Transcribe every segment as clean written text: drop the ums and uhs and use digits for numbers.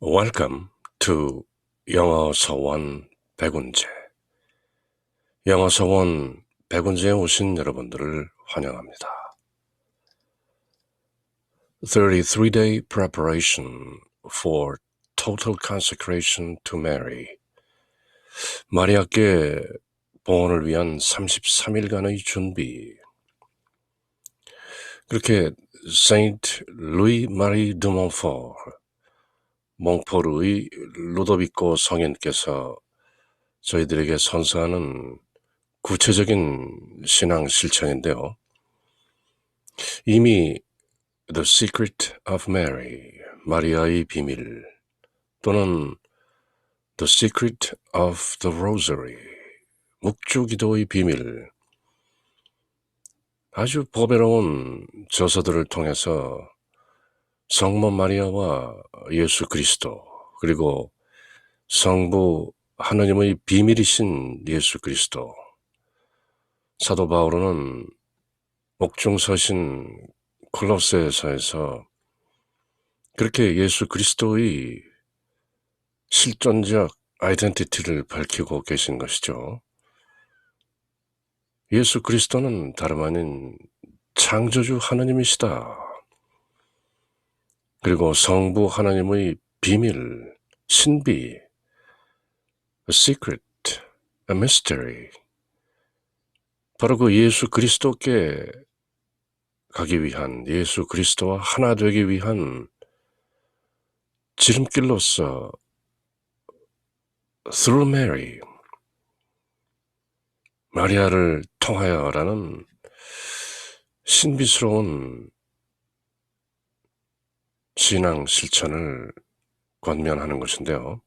Welcome to 영어 서원 백운재. 영어 서원 백운재에 오신 여러분들을 환영합니다. 33-day preparation for total consecration to Mary. 마리아께 봉헌을 위한 33일간의 준비. 그렇게 Saint Louis Marie de Montfort, 몽포르의 루도비코 성인께서 저희들에게 선사하는 구체적인 신앙 실천인데요. 이미 The Secret of Mary, 마리아의 비밀, 또는 The Secret of the Rosary, 묵주기도의 비밀, 아주 보배로운 저서들을 통해서 성모 마리아와 예수 그리스도, 그리고 성부 하느님의 비밀이신 예수 그리스도, 사도 바울은 목중서신 콜로새서에서 그렇게 예수 그리스도의 실존적 아이덴티티를 밝히고 계신 것이죠. 예수 그리스도는 다름 아닌 창조주 하나님이시다. 그리고 성부 하나님의 비밀, 신비, a secret, a mystery, 바로 그 예수 그리스도께 가기 위한, 예수 그리스도와 하나 되기 위한 지름길로서 through Mary, 마리아를 통하여라는 신비스러운 신앙 실천을 권면하는 것인데요.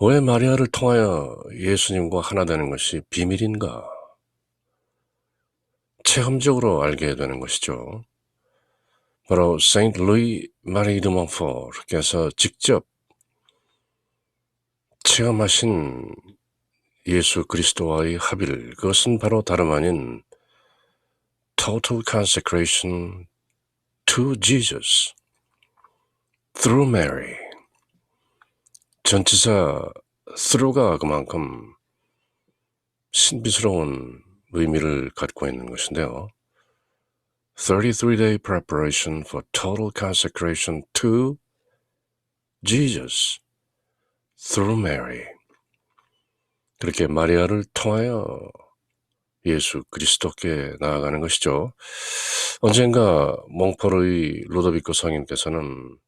왜 마리아를 통하여 예수님과 하나 되는 것이 비밀인가? 체험적으로 알게 되는 것이죠. 바로 Saint Louis Marie de Montfort께서 직접 체험하신 예수 그리스도와의 합일, 그것은 바로 다름 아닌 total consecration to Jesus through Mary. 전치사 through가 그만큼 신비스러운 의미를 갖고 있는 것인데요. 33-day preparation for total consecration to Jesus through Mary. 그렇게 마리아를 통하여 예수 그리스도께 나아가는 것이죠. 언젠가 몽포르의 루도비코 성인께서는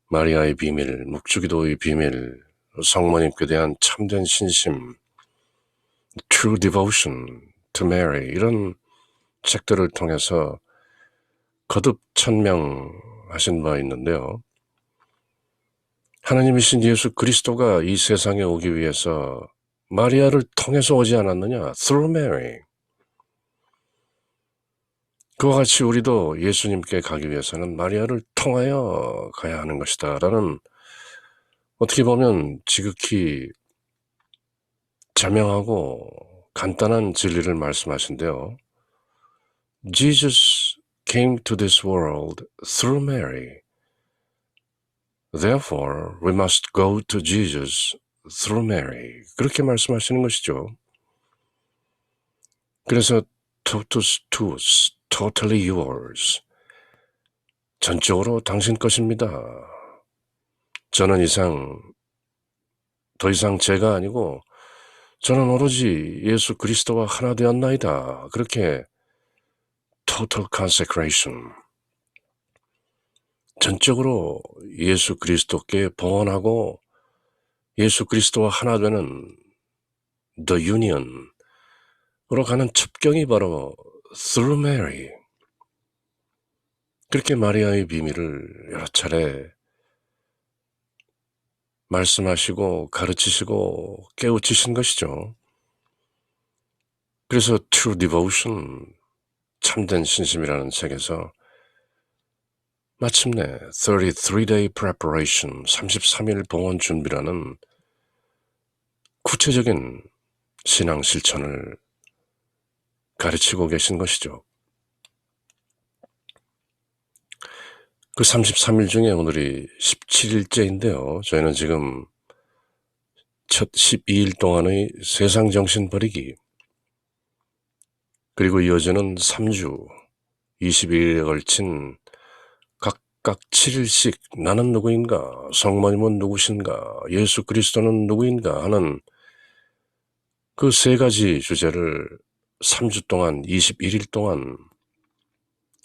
마리아의 비밀, 묵주기도의 비밀, 성모님께 대한 참된 신심, True Devotion to Mary, 이런 책들을 통해서 거듭 천명하신 바 있는데요. 하나님이신 예수 그리스도가 이 세상에 오기 위해서 마리아를 통해서 오지 않았느냐? Through Mary. 그와 같이 우리도 예수님께 가기 위해서는 마리아를 통하여 가야 하는 것이다 라는, 어떻게 보면 지극히 자명하고 간단한 진리를 말씀하신데요. Jesus came to this world through Mary. Therefore, we must go to Jesus through Mary. 그렇게 말씀하시는 것이죠. 그래서 totus tuus, totally yours. 전적으로 당신 것입니다. 저는 더 이상 제가 아니고 저는 오로지 예수 그리스도와 하나 되었나이다. 그렇게 total consecration, 전적으로 예수 그리스도께 봉헌하고 예수 그리스도와 하나 되는 the union으로 가는 첩경이 바로 through Mary. 그렇게 마리아의 비밀을 여러 차례 말씀하시고 가르치시고 깨우치신 것이죠. 그래서 True Devotion, 참된 신심이라는 책에서 마침내 33-day preparation, 33일 봉헌 준비라는 구체적인 신앙 실천을 가르치고 계신 것이죠. 그 33일 중에 오늘이 17일째인데요. 저희는 지금 첫 12일 동안의 세상 정신 버리기, 그리고 이어지는 3주 22일에 걸친 각각 7일씩 나는 누구인가, 성모님은 누구신가, 예수 그리스도는 누구인가 하는 그 세 가지 주제를 3주 동안 21일 동안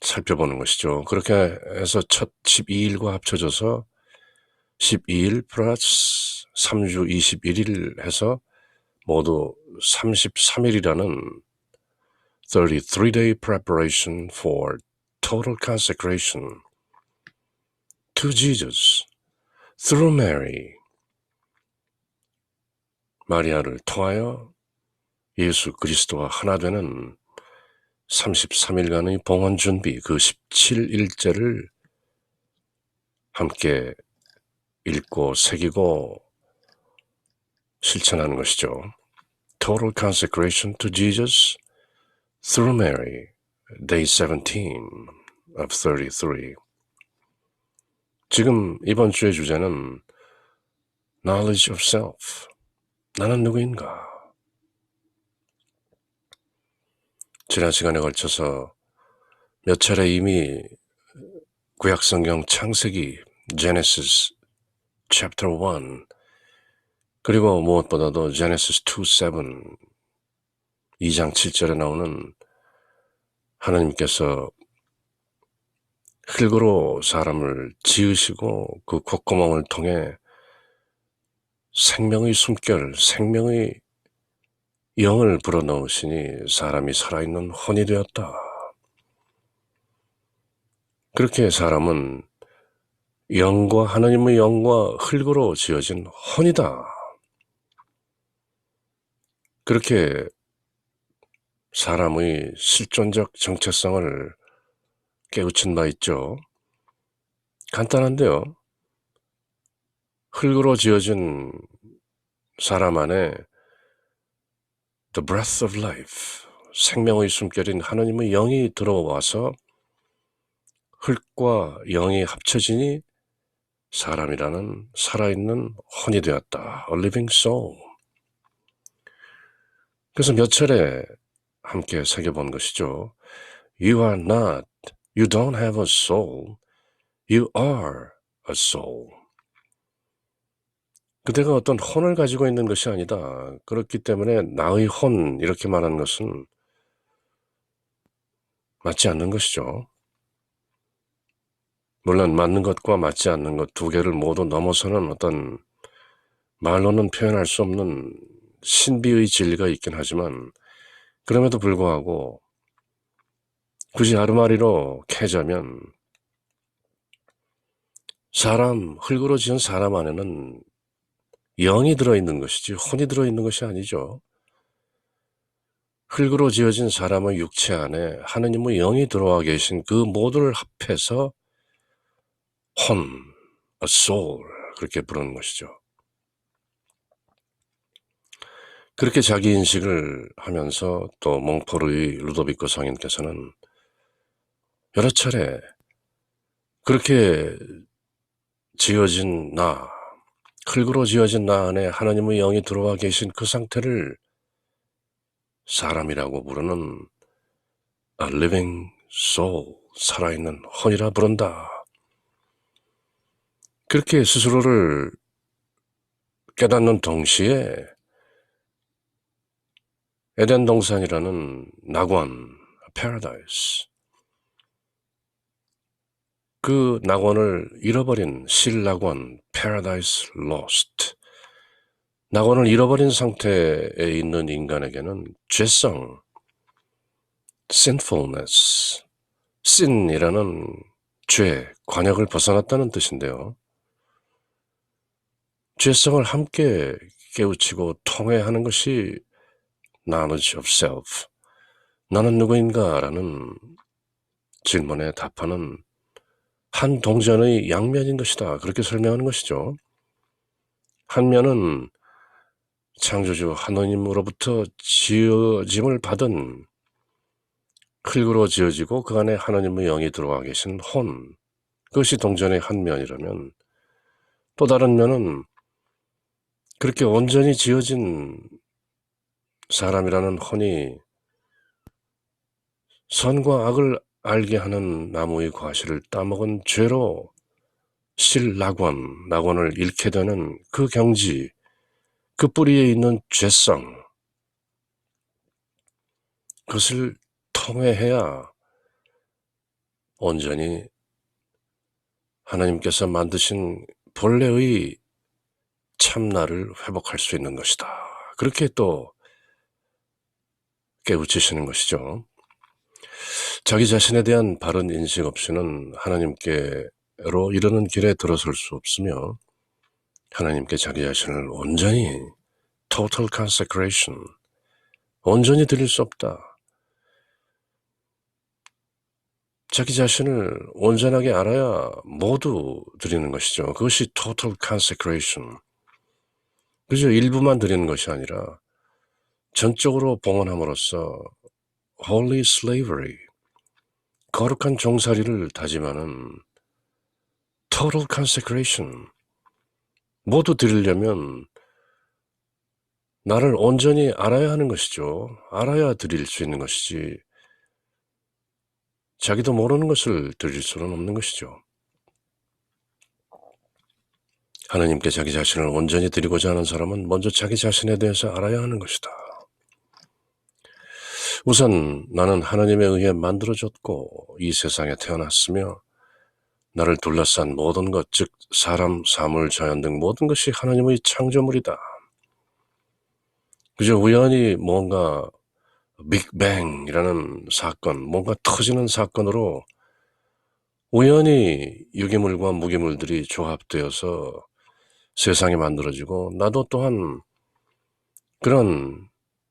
살펴보는 것이죠. 그렇게 해서 첫 12일과 합쳐져서 12일 플러스 3주 21일 해서 모두 33일이라는 33-day preparation for total consecration to Jesus through Mary. 마리아를 통하여 예수 그리스도와 하나 되는 33일간의 봉헌 준비, 그 17일째를 함께 읽고 새기고 실천하는 것이죠. Total consecration to Jesus through Mary, day 17 of 33. 지금 이번 주의 주제는 knowledge of self. 나는 누구인가? 지난 시간에 걸쳐서 몇 차례 이미 구약성경 창세기 Genesis chapter 1, 그리고 무엇보다도 Genesis 2:7, 2장 7절에 나오는 하나님께서 흙으로 사람을 지으시고 그 콧구멍을 통해 생명의 숨결, 생명의 영을 불어넣으시니 사람이 살아있는 혼이 되었다. 그렇게 사람은 영과 하나님의 영과 흙으로 지어진 혼이다. 그렇게 사람의 실존적 정체성을 깨우친 바 있죠. 간단한데요. 흙으로 지어진 사람 안에 the breath of life, 생명의 숨결인 하나님의 영이 들어와서 흙과 영이 합쳐지니 사람이라는 살아있는 혼이 되었다. A living soul. 그래서 몇 차례 함께 새겨본 것이죠. You are not, you don't have a soul, you are a soul. 그대가 어떤 혼을 가지고 있는 것이 아니다. 그렇기 때문에 나의 혼, 이렇게 말하는 것은 맞지 않는 것이죠. 물론 맞는 것과 맞지 않는 것 두 개를 모두 넘어서는 어떤 말로는 표현할 수 없는 신비의 진리가 있긴 하지만, 그럼에도 불구하고 굳이 아르마리로 캐자면 사람, 흙으로 지은 사람 안에는 영이 들어있는 것이지 혼이 들어있는 것이 아니죠. 흙으로 지어진 사람의 육체 안에 하느님의 영이 들어와 계신 그 모두를 합해서 혼, a soul, 그렇게 부르는 것이죠. 그렇게 자기 인식을 하면서 또 몽포르의 루도비코 성인께서는 여러 차례 그렇게 지어진 나, 흙으로 지어진 나 안에 하나님의 영이 들어와 계신 그 상태를 사람이라고 부르는 a living soul, 살아있는 혼이라 부른다. 그렇게 스스로를 깨닫는 동시에 에덴 동산이라는 낙원, paradise, 그 낙원을 잃어버린 실낙원, paradise lost, 낙원을 잃어버린 상태에 있는 인간에게는 죄성, sinfulness, sin이라는 죄, 관역을 벗어났다는 뜻인데요. 죄성을 함께 깨우치고 통회하는 것이 knowledge of self, 나는 누구인가 라는 질문에 답하는 한 동전의 양면인 것이다. 그렇게 설명하는 것이죠. 한 면은 창조주 하나님으로부터 지어짐을 받은 흙으로 지어지고 그 안에 하나님의 영이 들어와 계신 혼, 그것이 동전의 한 면이라면 또 다른 면은 그렇게 온전히 지어진 사람이라는 혼이 선과 악을 알게 하는 나무의 과실을 따먹은 죄로 낙원을 잃게 되는 그 경지, 그 뿌리에 있는 죄성, 그것을 통회해야 온전히 하나님께서 만드신 본래의 참나를 회복할 수 있는 것이다. 그렇게 또 깨우치시는 것이죠. 자기 자신에 대한 바른 인식 없이는 하나님께로 이르는 길에 들어설 수 없으며 하나님께 자기 자신을 온전히 total consecration, 온전히 드릴 수 없다. 자기 자신을 온전하게 알아야 모두 드리는 것이죠. 그것이 total consecration. 그죠? 일부만 드리는 것이 아니라 전적으로 봉헌함으로써 holy slavery, 거룩한 종살이를 다짐하는 total consecration. 모두 드리려면 나를 온전히 알아야 하는 것이죠. 알아야 드릴 수 있는 것이지 자기도 모르는 것을 드릴 수는 없는 것이죠. 하나님께 자기 자신을 온전히 드리고자 하는 사람은 먼저 자기 자신에 대해서 알아야 하는 것이다. 우선 나는 하나님에 의해 만들어졌고 이 세상에 태어났으며 나를 둘러싼 모든 것, 즉 사람, 사물, 자연 등 모든 것이 하나님의 창조물이다. 그저 우연히 뭔가 빅뱅이라는 사건, 뭔가 터지는 사건으로 우연히 유기물과 무기물들이 조합되어서 세상이 만들어지고 나도 또한 그런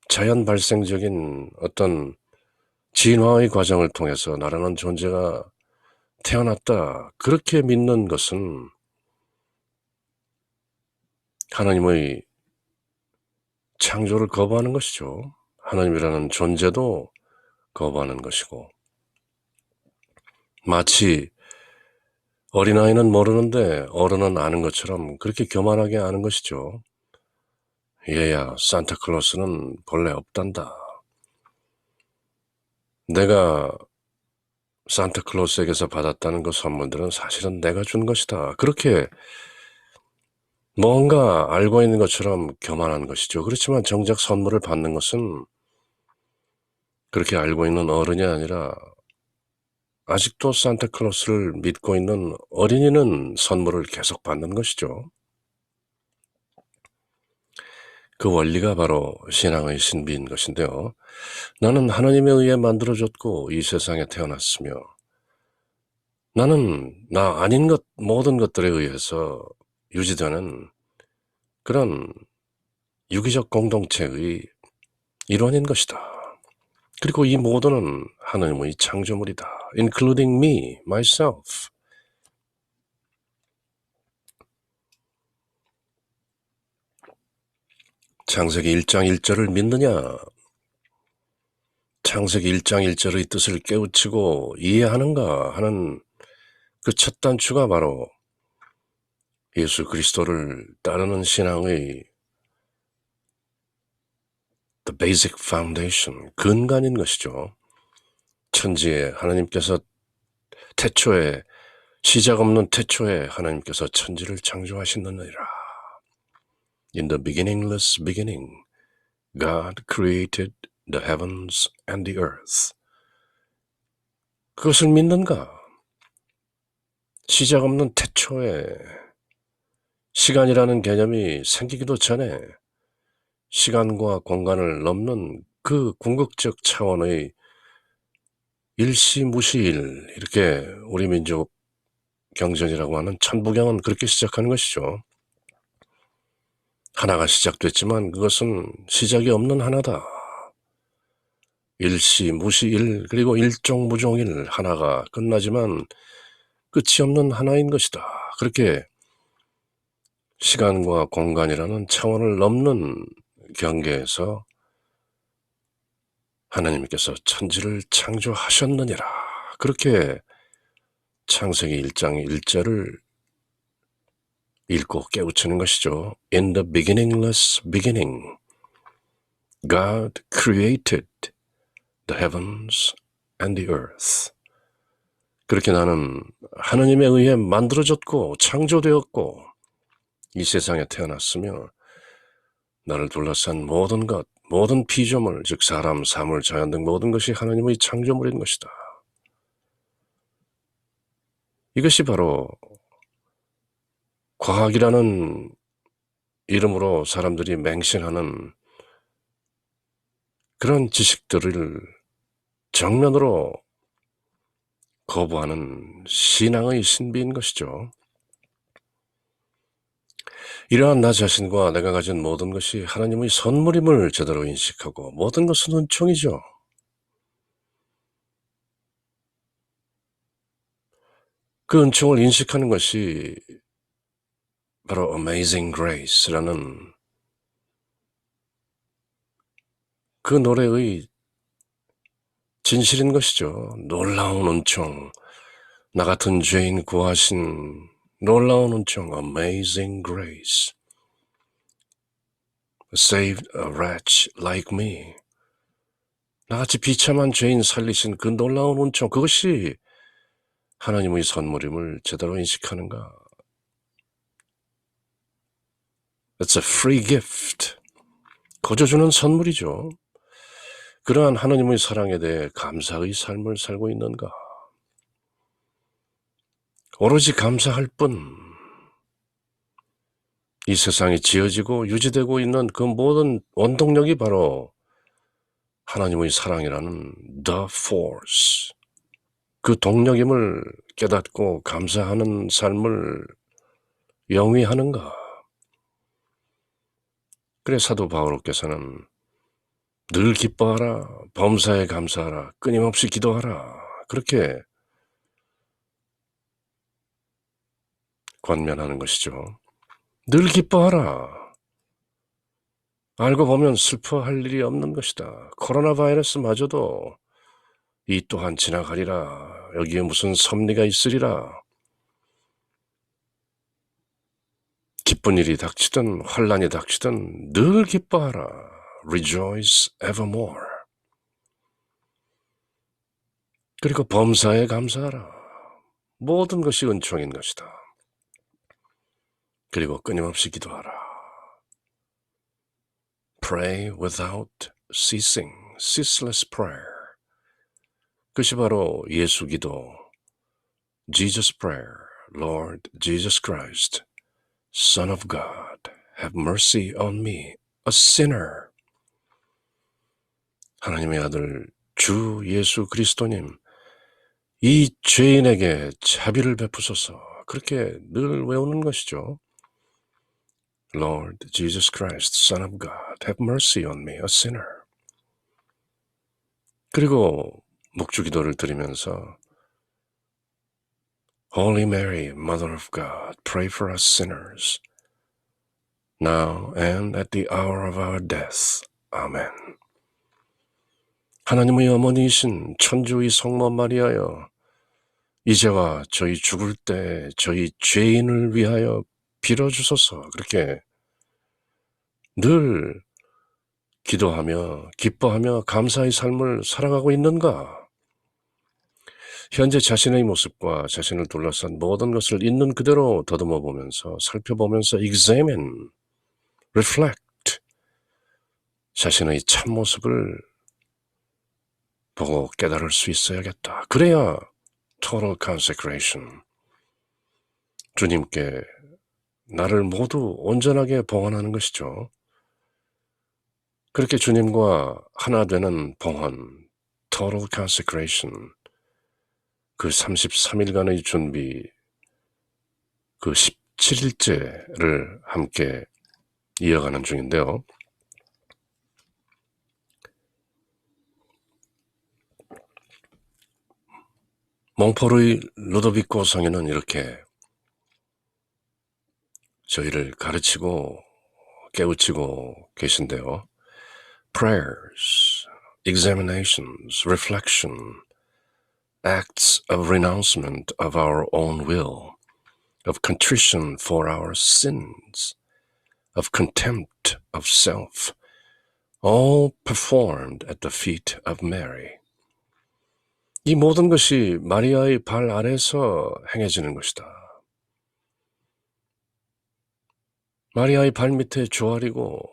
자연 발생적인 어떤 진화의 과정을 통해서 나라는 존재가 태어났다. 그렇게 믿는 것은 하나님의 창조를 거부하는 것이죠. 하나님이라는 존재도 거부하는 것이고 마치 어린아이는 모르는데 어른은 아는 것처럼 그렇게 교만하게 아는 것이죠. 얘야, 산타클로스는 본래 없단다. 내가 산타클로스에게서 받았다는 그 선물들은 사실은 내가 준 것이다. 그렇게 뭔가 알고 있는 것처럼 교만한 것이죠. 그렇지만 정작 선물을 받는 것은 그렇게 알고 있는 어른이 아니라 아직도 산타클로스를 믿고 있는 어린이는 선물을 계속 받는 것이죠. 그 원리가 바로 신앙의 신비인 것인데요. 나는 하나님에 의해 만들어졌고 이 세상에 태어났으며 나는 나 아닌 것 모든 것들에 의해서 유지되는 그런 유기적 공동체의 일원인 것이다. 그리고 이 모두는 하나님의 창조물이다. Including me, myself. 창세기 1장 1절을 믿느냐? 창세기 1장 1절의 뜻을 깨우치고 이해하는가 하는 그 첫 단추가 바로 예수 그리스도를 따르는 신앙의 the basic foundation, 근간인 것이죠. 천지에 하나님께서 태초에 시작 없는 태초에 하나님께서 천지를 창조하시느니라. In the beginningless beginning, God created the heavens and the earth. 그것을 믿는가? 시작 없는 태초에 시간이라는 개념이 생기기도 전에 시간과 공간을 넘는 그 궁극적 차원의 일시무시일, 이렇게 우리 민족 경전이라고 하는 천부경은 그렇게 시작하는 것이죠. 하나가 시작됐지만 그것은 시작이 없는 하나다. 일시무시일, 그리고 일종무종일, 하나가 끝나지만 끝이 없는 하나인 것이다. 그렇게 시간과 공간이라는 차원을 넘는 경계에서 하나님께서 천지를 창조하셨느니라. 그렇게 창세기 1장 1절을 읽고 깨우치는 것이죠. In the beginningless beginning, God created the heavens and the earth. 그렇게 나는 하나님에 의해 만들어졌고 창조되었고 이 세상에 태어났으며 나를 둘러싼 모든 것, 모든 피조물, 즉 사람, 사물, 자연 등 모든 것이 하나님의 창조물인 것이다. 이것이 바로 과학이라는 이름으로 사람들이 맹신하는 그런 지식들을 정면으로 거부하는 신앙의 신비인 것이죠. 이러한 나 자신과 내가 가진 모든 것이 하나님의 선물임을 제대로 인식하고 모든 것은 은총이죠. 그 은총을 인식하는 것이 바로 Amazing Grace라는 그 노래의 진실인 것이죠. 놀라운 은총, 나 같은 죄인 구하신 놀라운 은총, Amazing Grace, Saved a wretch like me. 나같이 비참한 죄인 살리신 그 놀라운 은총, 그것이 하나님의 선물임을 제대로 인식하는가? It's a free gift. 거저 주는 선물이죠. 그러한 하나님의 사랑에 대해 감사의 삶을 살고 있는가? 오로지 감사할 뿐, 이 세상이 지어지고 유지되고 있는 그 모든 원동력이 바로 하나님의 사랑이라는 The Force, 그 동력임을 깨닫고 감사하는 삶을 영위하는가? 그래 사도 바울께서는 늘 기뻐하라, 범사에 감사하라, 끊임없이 기도하라, 그렇게 권면하는 것이죠. 늘 기뻐하라. 알고 보면 슬퍼할 일이 없는 것이다. 코로나 바이러스마저도 이 또한 지나가리라. 여기에 무슨 섭리가 있으리라. 기쁜 일이 닥치든 환난이 닥치든 늘 기뻐하라. Rejoice evermore. 그리고 범사에 감사하라. 모든 것이 은총인 것이다. 그리고 끊임없이 기도하라. Pray without ceasing. Ceaseless prayer. 그것이 바로 예수 기도. Jesus prayer. Lord Jesus Christ, Son of God, have mercy on me, a sinner. 하나님의 아들 주 예수 그리스도님, 이 죄인에게 자비를 베푸소서. 그렇게 늘 외우는 것이죠. Lord Jesus Christ, Son of God, have mercy on me, a sinner. 그리고 묵주기도를 드리면서 Holy Mary, Mother of God, pray for us sinners, now and at the hour of our death. 아멘. 하나님의 어머니이신 천주의 성모 마리아여, 이제와 저희 죽을 때 저희 죄인을 위하여 빌어주소서. 그렇게 늘 기도하며 기뻐하며 감사의 삶을 살아가고 있는가? 현재 자신의 모습과 자신을 둘러싼 모든 것을 있는 그대로 더듬어 보면서 살펴보면서 examine, reflect, 자신의 참모습을 보고 깨달을 수 있어야겠다. 그래야 total consecration, 주님께 나를 모두 온전하게 봉헌하는 것이죠. 그렇게 주님과 하나 되는 봉헌, total consecration, 그 33일간의 준비, 그 17일째를 함께 이어가는 중인데요. 몽포르의 루도비코 성인은 이렇게 저희를 가르치고 깨우치고 계신데요. Prayers, examinations, reflection, acts of renouncement of our own will, of contrition for our sins, of contempt of self, all performed at the feet of Mary. 이 모든 것이 마리아의 발 아래서 행해지는 것이다. 마리아의 발 밑에 조아리고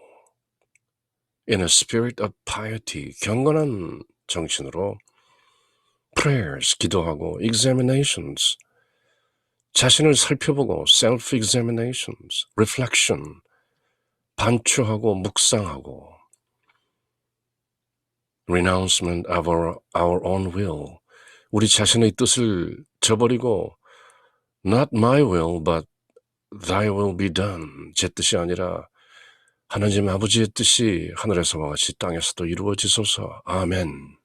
in a spirit of piety, 경건한 정신으로 prayers, 기도하고 examinations, 자신을 살펴보고 self-examinations, reflection, 반추하고 묵상하고 renouncement of our own will, 우리 자신의 뜻을 저버리고 not my will but thy will be done, 제 뜻이 아니라 하나님 아버지의 뜻이 하늘에서와 같이 땅에서도 이루어지소서. 아멘.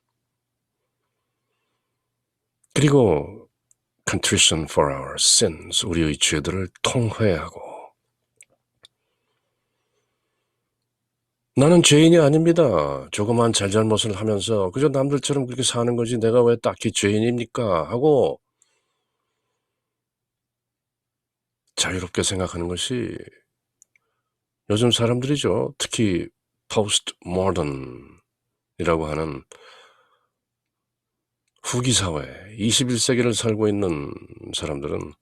그리고 contrition for our sins, 우리의 죄들을 통회하고 나는 죄인이 아닙니다. 조그만 잘잘못을 하면서 그저 남들처럼 그렇게 사는 거지 내가 왜 딱히 죄인입니까? 하고 자유롭게 생각하는 것이 요즘 사람들이죠. 특히 포스트 모던이라고 하는 후기 사회, 21세기를 살고 있는 사람들은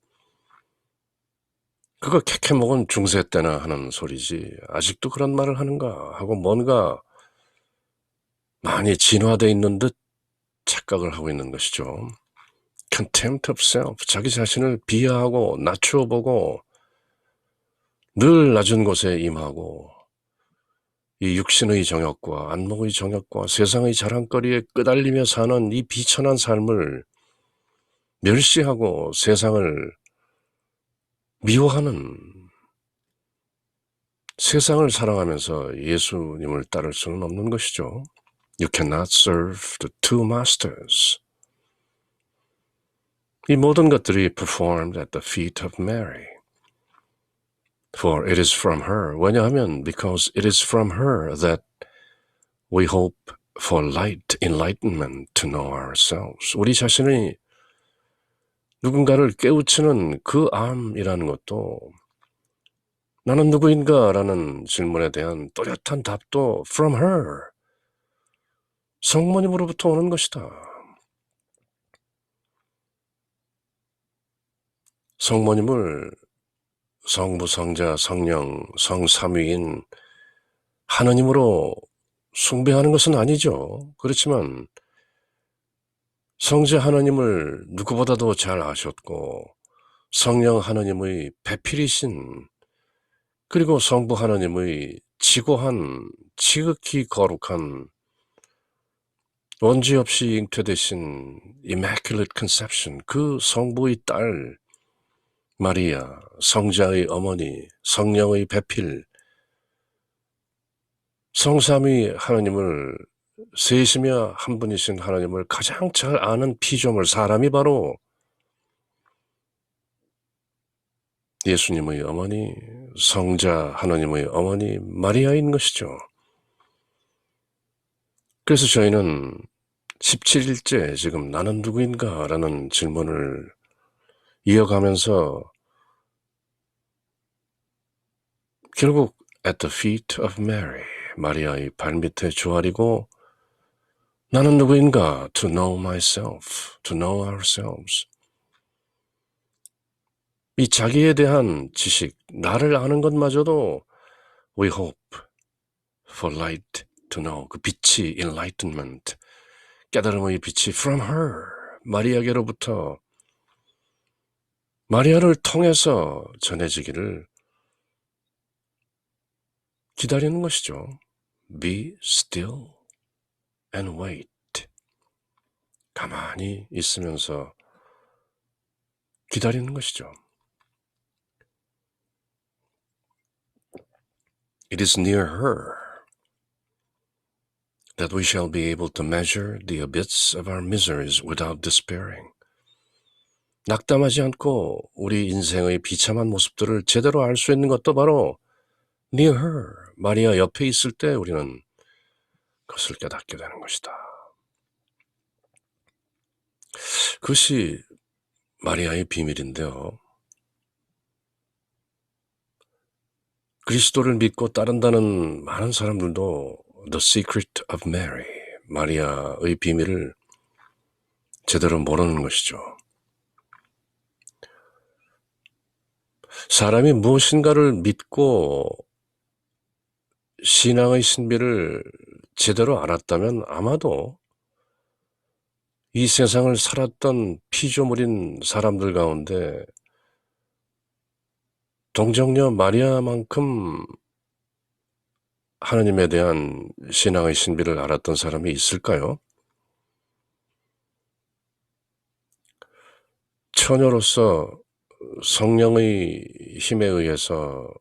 그거 캐캐먹은 중세 때나 하는 소리지 아직도 그런 말을 하는가 하고 뭔가 많이 진화되어 있는 듯 착각을 하고 있는 것이죠. contempt of self, 자기 자신을 비하하고 낮추어 보고 늘 낮은 곳에 임하고 이 육신의 정욕과 안목의 정욕과 세상의 자랑거리에 끄달리며 사는 이 비천한 삶을 멸시하고 세상을 미워하는, 세상을 사랑하면서 예수님을 따를 수는 없는 것이죠. You cannot serve the two masters. 이 모든 것들이 performed at the feet of Mary. For it is from her. 왜냐하면 because it is from her that we hope for light, enlightenment to know ourselves. 우리 자신이 누군가를 깨우치는 그 암이라는 것도 나는 누구인가? 라는 질문에 대한 또렷한 답도 from her. 성모님으로부터 오는 것이다. 성모님을 성부, 성자, 성령, 성삼위인 하느님으로 숭배하는 것은 아니죠. 그렇지만 성자 하나님을 누구보다도 잘 아셨고 성령 하나님의 배필이신 그리고 성부 하나님의 지고한 지극히 거룩한 원죄 없이 잉태되신 Immaculate Conception, 그 성부의 딸 마리아, 성자의 어머니, 성령의 배필, 성삼위 하나님을 셋이며 한 분이신 하나님을 가장 잘 아는 피조물 사람이 바로 예수님의 어머니, 성자 하나님의 어머니 마리아인 것이죠. 그래서 저희는 17일째 지금 나는 누구인가? 라는 질문을 이어가면서 결국 at the feet of Mary, 마리아의 발밑에 조아리고 나는 누구인가? To know myself, to know ourselves. 이 자기에 대한 지식, 나를 아는 것마저도 we hope for light to know, 그 빛이 enlightenment, 깨달음의 빛이 from her, 마리아에게로부터 마리아를 통해서 전해지기를 기다리는 것이죠. Be still and wait. 가만히 있으면서 기다리는 것이죠. It is near her that we shall be able to measure the abyss of our miseries without despairing. 낙담하지 않고 우리 인생의 비참한 모습들을 제대로 알 수 있는 것도 바로 near her, 마리아 옆에 있을 때 우리는 그것을 깨닫게 되는 것이다. 그것이 마리아의 비밀인데요. 그리스도를 믿고 따른다는 많은 사람들도 The Secret of Mary, 마리아의 비밀을 제대로 모르는 것이죠. 사람이 무엇인가를 믿고 신앙의 신비를 제대로 알았다면 아마도 이 세상을 살았던 피조물인 사람들 가운데 동정녀 마리아만큼 하느님에 대한 신앙의 신비를 알았던 사람이 있을까요? 처녀로서 성령의 힘에 의해서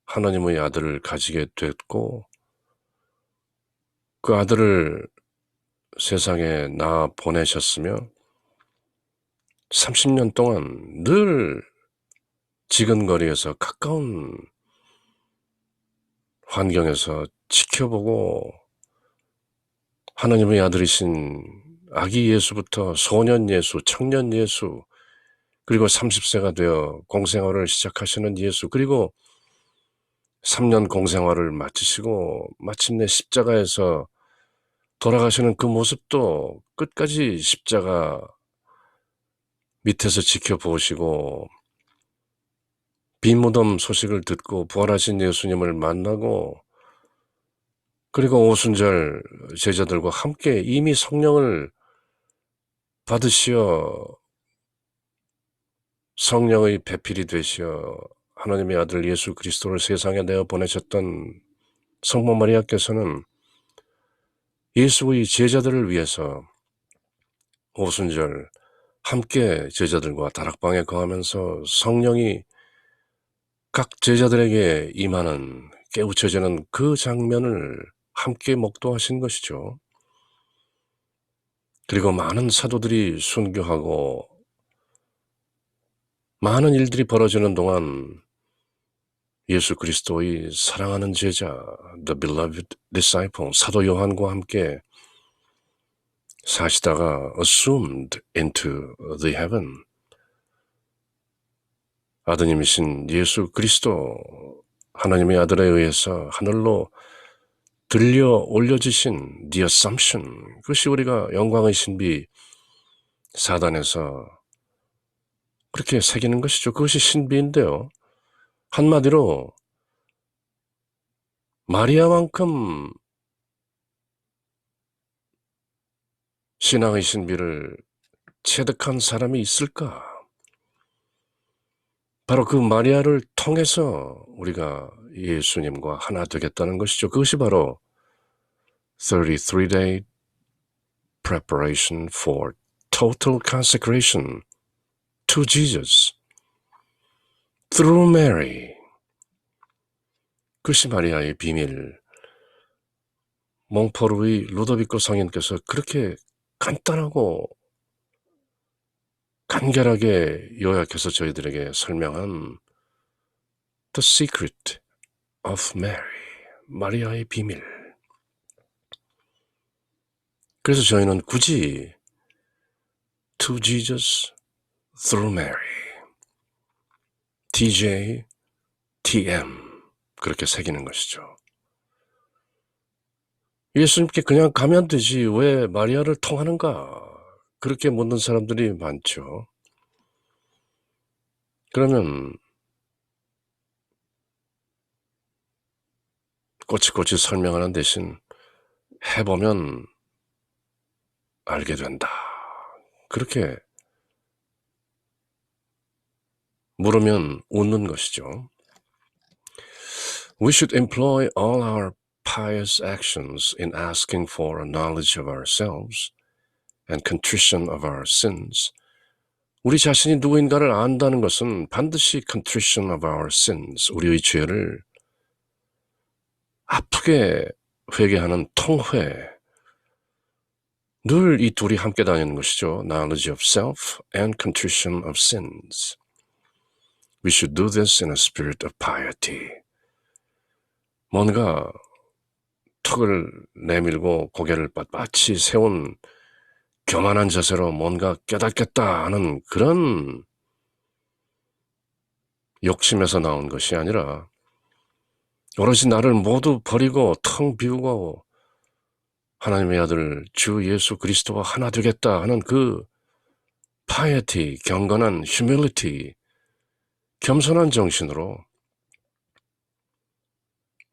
하나님의 아들을 가지게 됐고 그 아들을 세상에 낳아 보내셨으며 30년 동안 늘 지근거리에서 가까운 환경에서 지켜보고 하나님의 아들이신 아기 예수부터 소년 예수, 청년 예수, 그리고 30세가 되어 공생활을 시작하시는 예수, 그리고 3년 공생활을 마치시고 마침내 십자가에서 돌아가시는 그 모습도 끝까지 십자가 밑에서 지켜보시고 빈 무덤 소식을 듣고 부활하신 예수님을 만나고 그리고 오순절 제자들과 함께 이미 성령을 받으시어 성령의 배필이 되시어 하나님의 아들 예수 그리스도를 세상에 내어 보내셨던 성모 마리아께서는 예수의 제자들을 위해서 오순절 함께 제자들과 다락방에 거하면서 성령이 각 제자들에게 임하는 깨우쳐지는 그 장면을 함께 목도하신 것이죠. 그리고 많은 사도들이 순교하고 많은 일들이 벌어지는 동안 예수 그리스도의 사랑하는 제자, The Beloved Disciple, 사도 요한과 함께 사시다가 assumed into the heaven, 아드님이신 예수 그리스도 하나님의 아들에 의해서 하늘로 들려 올려지신 the assumption, 그것이 우리가 영광의 신비 사단에서 그렇게 새기는 것이죠. 그것이 신비인데요. 한마디로 마리아만큼 신앙의 신비를 체득한 사람이 있을까? 바로 그 마리아를 통해서 우리가 예수님과 하나 되겠다는 것이죠. 그것이 바로 33-day preparation for total consecration to Jesus through Mary. 그것이 마리아의 비밀. 몽포르의 루도비코 성인께서 그렇게 간단하고 간결하게 요약해서 저희들에게 설명한 The Secret of Mary, 마리아의 비밀. 그래서 저희는 굳이 To Jesus through Mary, TJ, TM 그렇게 새기는 것이죠. 예수님께 그냥 가면 되지 왜 마리아를 통하는가? 그렇게 묻는 사람들이 많죠. 그러면 꼬치꼬치 설명하는 대신 해보면 알게 된다. 그렇게 물으면 웃는 것이죠. We should employ all our pious actions in asking for a knowledge of ourselves and contrition of our sins. 우리 자신이 누구인가를 안다는 것은 반드시 contrition of our sins, 우리의 죄를 아프게 회개하는 통회, 늘 이 둘이 함께 다니는 것이죠. Knowledge of self and contrition of sins. We should do this in a spirit of piety. 뭔가 턱을 내밀고 고개를 빳빳이 세운 교만한 자세로 뭔가 깨닫겠다 하는 그런 욕심에서 나온 것이 아니라 오롯이 나를 모두 버리고 텅 비우고 하나님의 아들 주 예수 그리스도와 하나 되겠다 하는 그 piety, 경건한 humility, 겸손한 정신으로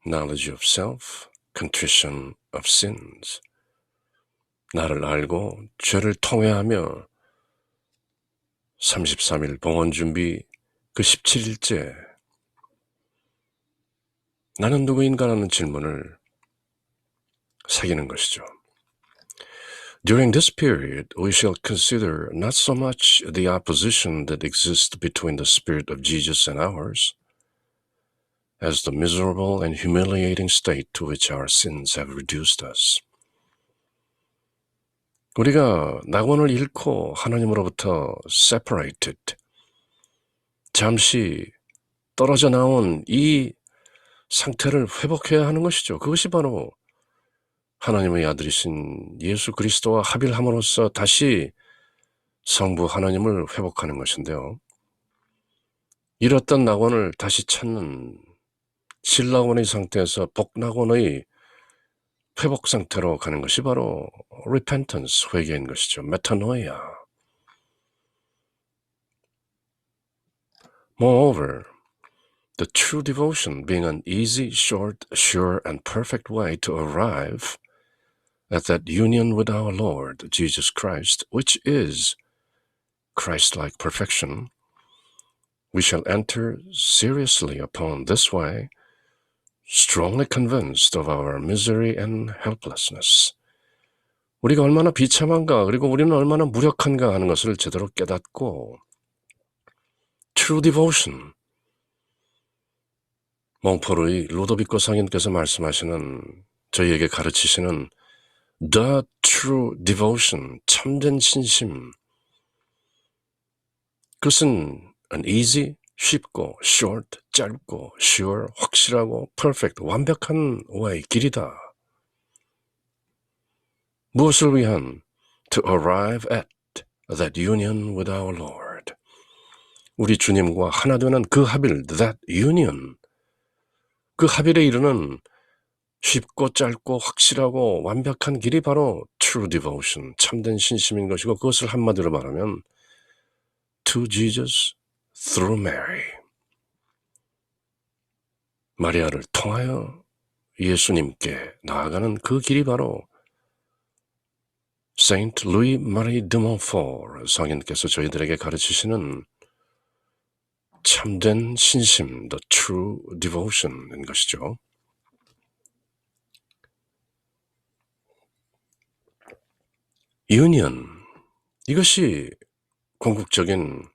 knowledge of self, contrition of sins, 나를 알고 죄를 통회하며 33일 봉헌 준비 그 17일째 나는 누구인가라는 질문을 새기는 것이죠. During this period, we shall consider not so much the opposition that exists between the Spirit of Jesus and ours, as the miserable and humiliating state to which our sins have reduced us. 우리가 낙원을 잃고 하나님으로부터 separated, 잠시 떨어져 나온 이 상태를 회복해야 하는 것이죠. 그것이 바로 하나님의 아들이신 예수 그리스도와 합일함으로써 다시 성부 하나님을 회복하는 것인데요. 잃었던 낙원을 다시 찾는 실낙원의 상태에서 복낙원의 회복 상태로 가는 것이 바로 repentance, 회개인 것이죠. 메타노이아. Moreover, the true devotion being an easy, short, sure, and perfect way to arrive at that union with our Lord Jesus Christ, which is Christ-like perfection, we shall enter seriously upon this way, strongly convinced of our misery and helplessness. 우리가 얼마나 비참한가, 그리고 우리는 얼마나 무력한가 하는 것을 제대로 깨닫고 true devotion, 몽포르의 루도비코 상인께서 말씀하시는, 저희에게 가르치시는 the true devotion, 참된 신심, 그것은 an easy, 쉽고 short, 짧고 sure, 확실하고 perfect, 완벽한 way, 길이다. 무엇을 위한? To arrive at that union with our Lord. 우리 주님과 하나 되는 그 합일, that union. 그 합일에 이르는 쉽고 짧고 확실하고 완벽한 길이 바로 true devotion, 참된 신심인 것이고, 그것을 한마디로 말하면 to Jesus through Mary. 마리아를 통하여 예수님께 나아가는 그 길이 바로 Saint Louis Marie de Montfort 성인께서 저희들에게 가르치시는 참된 신심, the true devotion인 것이죠. union, 이것이 궁극적인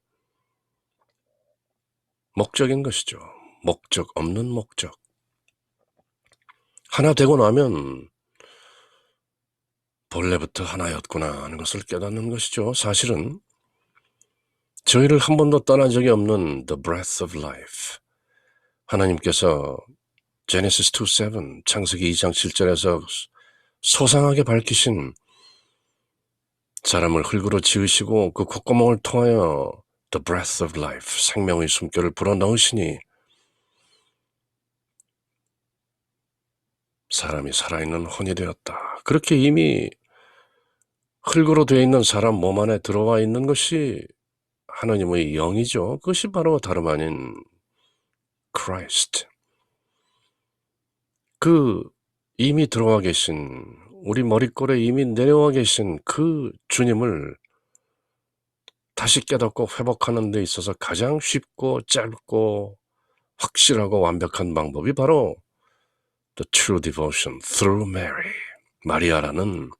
목적인 것이죠. 목적 없는 목적. 하나 되고 나면 본래부터 하나였구나 하는 것을 깨닫는 것이죠. 사실은 저희를 한 번도 떠난 적이 없는 the breath of life. 하나님께서 Genesis 2:7, 창세기 2장 7절에서 소상하게 밝히신 사람을 흙으로 지으시고 그 콧구멍을 통하여 the breath of life, 생명의 숨결을 불어넣으시니 사람이 살아있는 혼이 되었다. 그렇게 이미 흙으로 되어 있는 사람 몸 안에 들어와 있는 것이 하나님의 영이죠. 그것이 바로 다름 아닌 Christ. 그 이미 들어와 계신, 우리 머리꼴에 이미 내려와 계신 그 주님을 다시 깨닫고 회복하는 데 있어서 가장 쉽고 짧고 확실하고 완벽한 방법이 바로 the true devotion through Mary. 마리아라는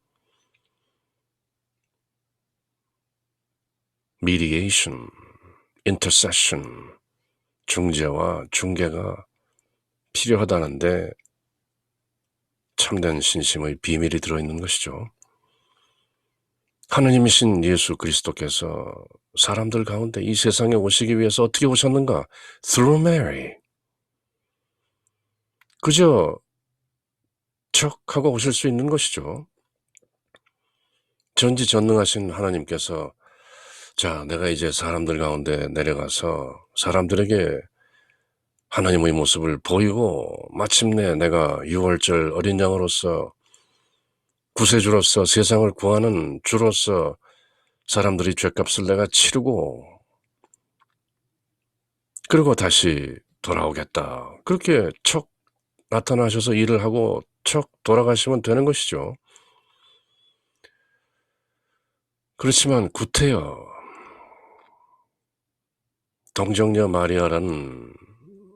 mediation, intercession, 중재와 중개가 필요하다는데 참된 신심의 비밀이 들어있는 것이죠. 하느님이신 예수 그리스도께서 사람들 가운데 이 세상에 오시기 위해서 어떻게 오셨는가? Through Mary. 그저 척하고 오실 수 있는 것이죠. 전지전능하신 하나님께서 자, 내가 이제 사람들 가운데 내려가서 사람들에게 하나님의 모습을 보이고 마침내 내가 유월절 어린 양으로서 구세주로서 세상을 구하는 주로서 사람들이 죗값을 내가 치르고 그리고 다시 돌아오겠다. 그렇게 척 나타나셔서 일을 하고 척 돌아가시면 되는 것이죠. 그렇지만 구태여 동정녀 마리아라는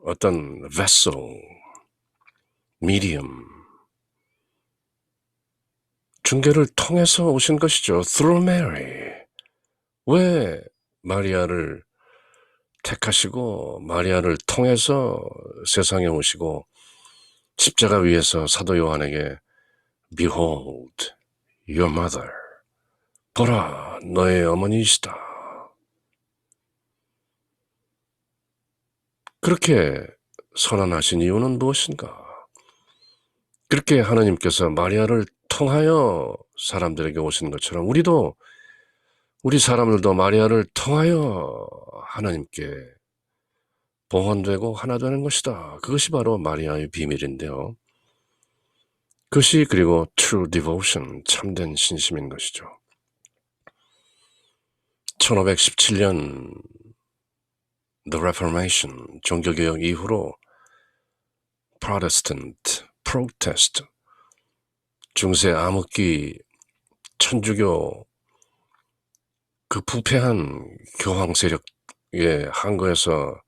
어떤 vessel, medium, 중개를 통해서 오신 것이죠. Through Mary. 왜 마리아를 택하시고 마리아를 통해서 세상에 오시고 십자가 위에서 사도 요한에게 Behold, your mother. 보라, 너의 어머니이시다. 그렇게 선언하신 이유는 무엇인가? 그렇게 하나님께서 마리아를 통하여 사람들에게 오신 것처럼 우리 사람들도 마리아를 통하여 하나님께 봉헌되고 하나 되는 것이다. 그것이 바로 마리아의 비밀인데요. 그것이 그리고 true devotion, 참된 신심인 것이죠. 1517년 The Reformation, 종교개혁 이후로 Protestant, Protest, 중세 암흑기, 천주교 그 부패한 교황 세력의 한거에서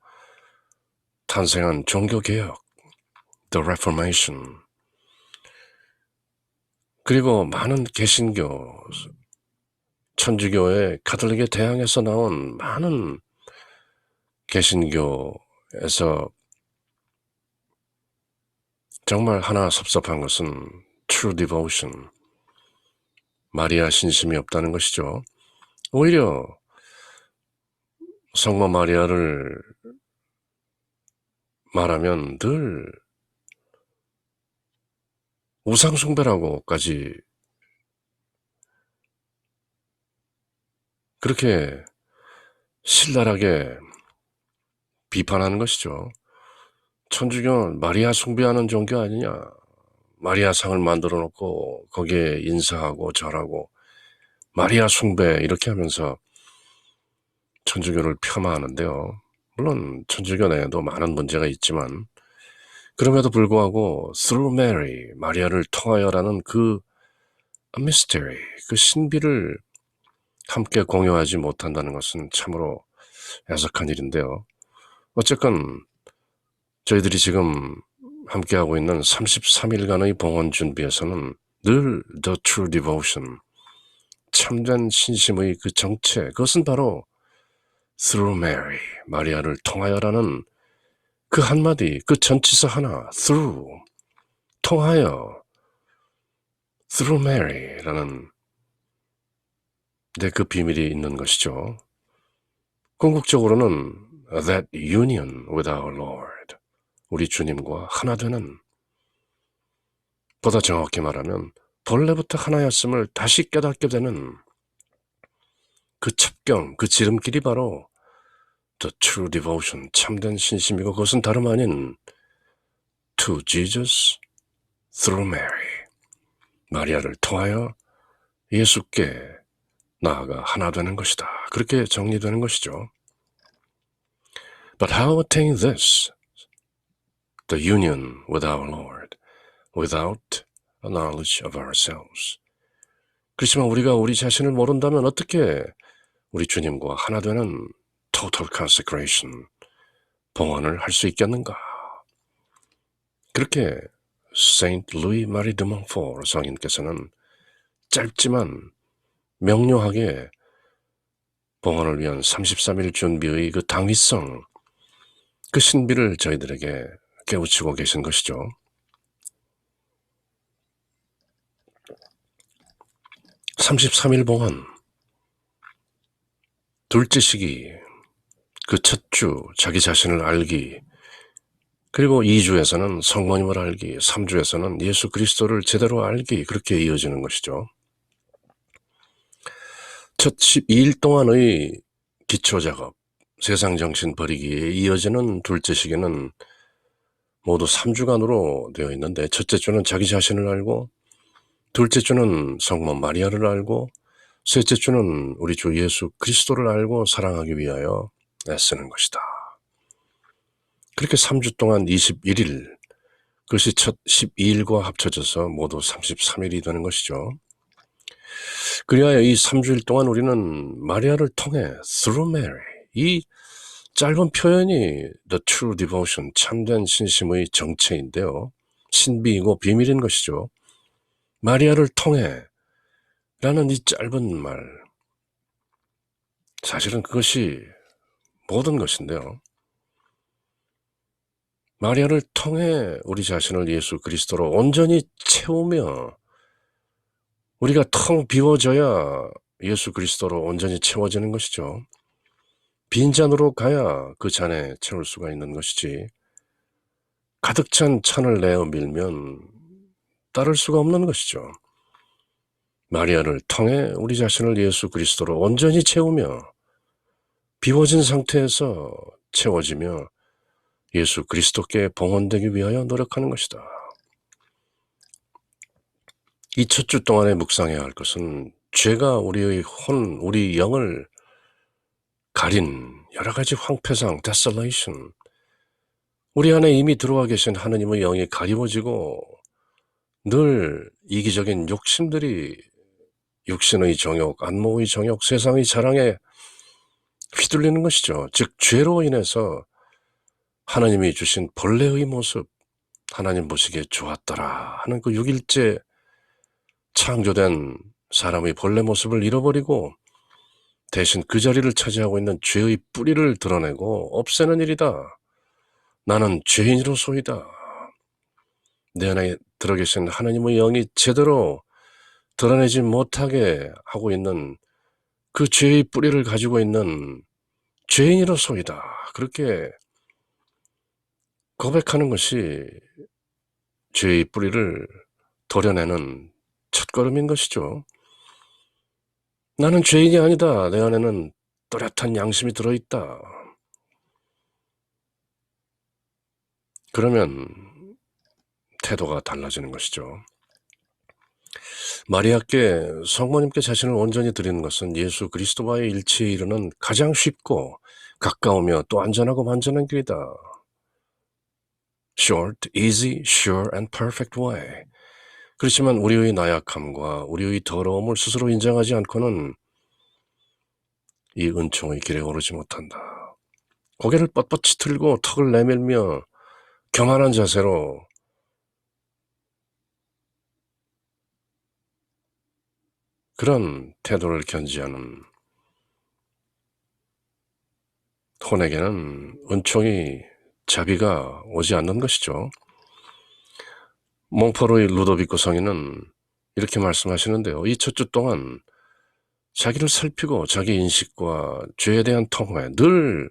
탄생한 종교개혁, The Reformation, 그리고 많은 개신교, 천주교의 가톨릭에 대항해서 나온 많은 개신교에서 정말 하나 섭섭한 것은 true devotion, 마리아 신심이 없다는 것이죠. 오히려 성모 마리아를 말하면 늘 우상숭배라고까지 그렇게 신랄하게 비판하는 것이죠. 천주교는 마리아 숭배하는 종교 아니냐. 마리아 상을 만들어 놓고 거기에 인사하고 절하고 마리아 숭배 이렇게 하면서 천주교를 폄하하는데요. 물론 천주교 내에도 많은 문제가 있지만 그럼에도 불구하고 through Mary, 마리아를 통하여라는 그 mystery, 그 신비를 함께 공유하지 못한다는 것은 참으로 애석한 일인데요. 어쨌건 저희들이 지금 함께하고 있는 33일간의 봉헌 준비에서는 늘 The True Devotion, 참된 신심의 그 정체, 그것은 바로 Through Mary, 마리아를 통하여라는 그 한마디, 그 전치사 하나, Through, 통하여, Through Mary라는 그 비밀이 있는 것이죠. 궁극적으로는 That union with our Lord, 우리 주님과 하나 되는, 보다 정확히 말하면 본래부터 하나였음을 다시 깨닫게 되는 그 첩경, 그 지름길이 바로 The True Devotion, 참된 신심이고 그것은 다름 아닌 To Jesus through Mary, 마리아를 통하여 예수께 나아가 하나 되는 것이다. 그렇게 정리되는 것이죠. But how attain this, the union with our Lord, without a knowledge of ourselves? 그렇지만 우리가 우리 자신을 모른다면 어떻게 우리 주님과 하나 되는 total consecration, 봉헌을 할 수 있겠는가? 그렇게 Saint Louis Marie de Montfort 성인께서는 짧지만 명료하게 봉헌을 위한 33일 준비의 그 당위성, 그 신비를 저희들에게 깨우치고 계신 것이죠. 33일 봉헌, 둘째 시기, 그 첫 주 자기 자신을 알기, 그리고 2주에서는 성모님을 알기, 3주에서는 예수 그리스도를 제대로 알기, 그렇게 이어지는 것이죠. 첫 12일 동안의 기초작업, 세상정신 버리기에 이어지는 둘째 시기는 모두 3주간으로 되어 있는데, 첫째 주는 자기 자신을 알고, 둘째 주는 성모 마리아를 알고, 셋째 주는 우리 주 예수 그리스도를 알고 사랑하기 위하여 애쓰는 것이다. 그렇게 3주 동안 21일, 그것이 첫 12일과 합쳐져서 모두 33일이 되는 것이죠. 그리하여 이 3주일 동안 우리는 마리아를 통해 through Mary, 이 짧은 표현이 the true devotion, 참된 신심의 정체인데요. 신비이고 비밀인 것이죠. 마리아를 통해 라는 이 짧은 말, 사실은 그것이 모든 것인데요. 마리아를 통해 우리 자신을 예수 그리스도로 온전히 채우며, 우리가 텅 비워져야 예수 그리스도로 온전히 채워지는 것이죠. 빈잔으로 가야 그 잔에 채울 수가 있는 것이지, 가득 찬 찬을 내어 밀면 따를 수가 없는 것이죠. 마리아를 통해 우리 자신을 예수 그리스도로 온전히 채우며 비워진 상태에서 채워지며 예수 그리스도께 봉헌되기 위하여 노력하는 것이다. 이 첫 주 동안에 묵상해야 할 것은 죄가 우리의 혼, 우리 영을 가린 여러 가지 황폐상, desolation, 우리 안에 이미 들어와 계신 하느님의 영이 가리워지고 늘 이기적인 욕심들이 육신의 정욕, 안목의 정욕, 세상의 자랑에 휘둘리는 것이죠. 즉 죄로 인해서 하나님이 주신 본래의 모습, 하나님 보시기에 좋았더라 하는 그 6일째 창조된 사람의 본래 모습을 잃어버리고 대신 그 자리를 차지하고 있는 죄의 뿌리를 드러내고 없애는 일이다. 나는 죄인으로소이다. 내 안에 들어 계신 하나님의 영이 제대로 드러내지 못하게 하고 있는 그 죄의 뿌리를 가지고 있는 죄인으로소이다. 그렇게 고백하는 것이 죄의 뿌리를 도려내는 첫걸음인 것이죠. 나는 죄인이 아니다. 내 안에는 또렷한 양심이 들어있다. 그러면 태도가 달라지는 것이죠. 마리아께, 성모님께 자신을 온전히 드리는 것은 예수 그리스도와의 일치에 이르는 가장 쉽고 가까우며 또 안전하고 완전한 길이다. Short, easy, sure and perfect way. 그렇지만 우리의 나약함과 우리의 더러움을 스스로 인정하지 않고는 이 은총의 길에 오르지 못한다. 고개를 뻣뻣이 들고 턱을 내밀며 교만한 자세로 그런 태도를 견지하는 혼에게는 은총이, 자비가 오지 않는 것이죠. 몽포르의 루도비코 성인은 이렇게 말씀하시는데요. 이 첫 주 동안 자기를 살피고 자기 인식과 죄에 대한 통회, 늘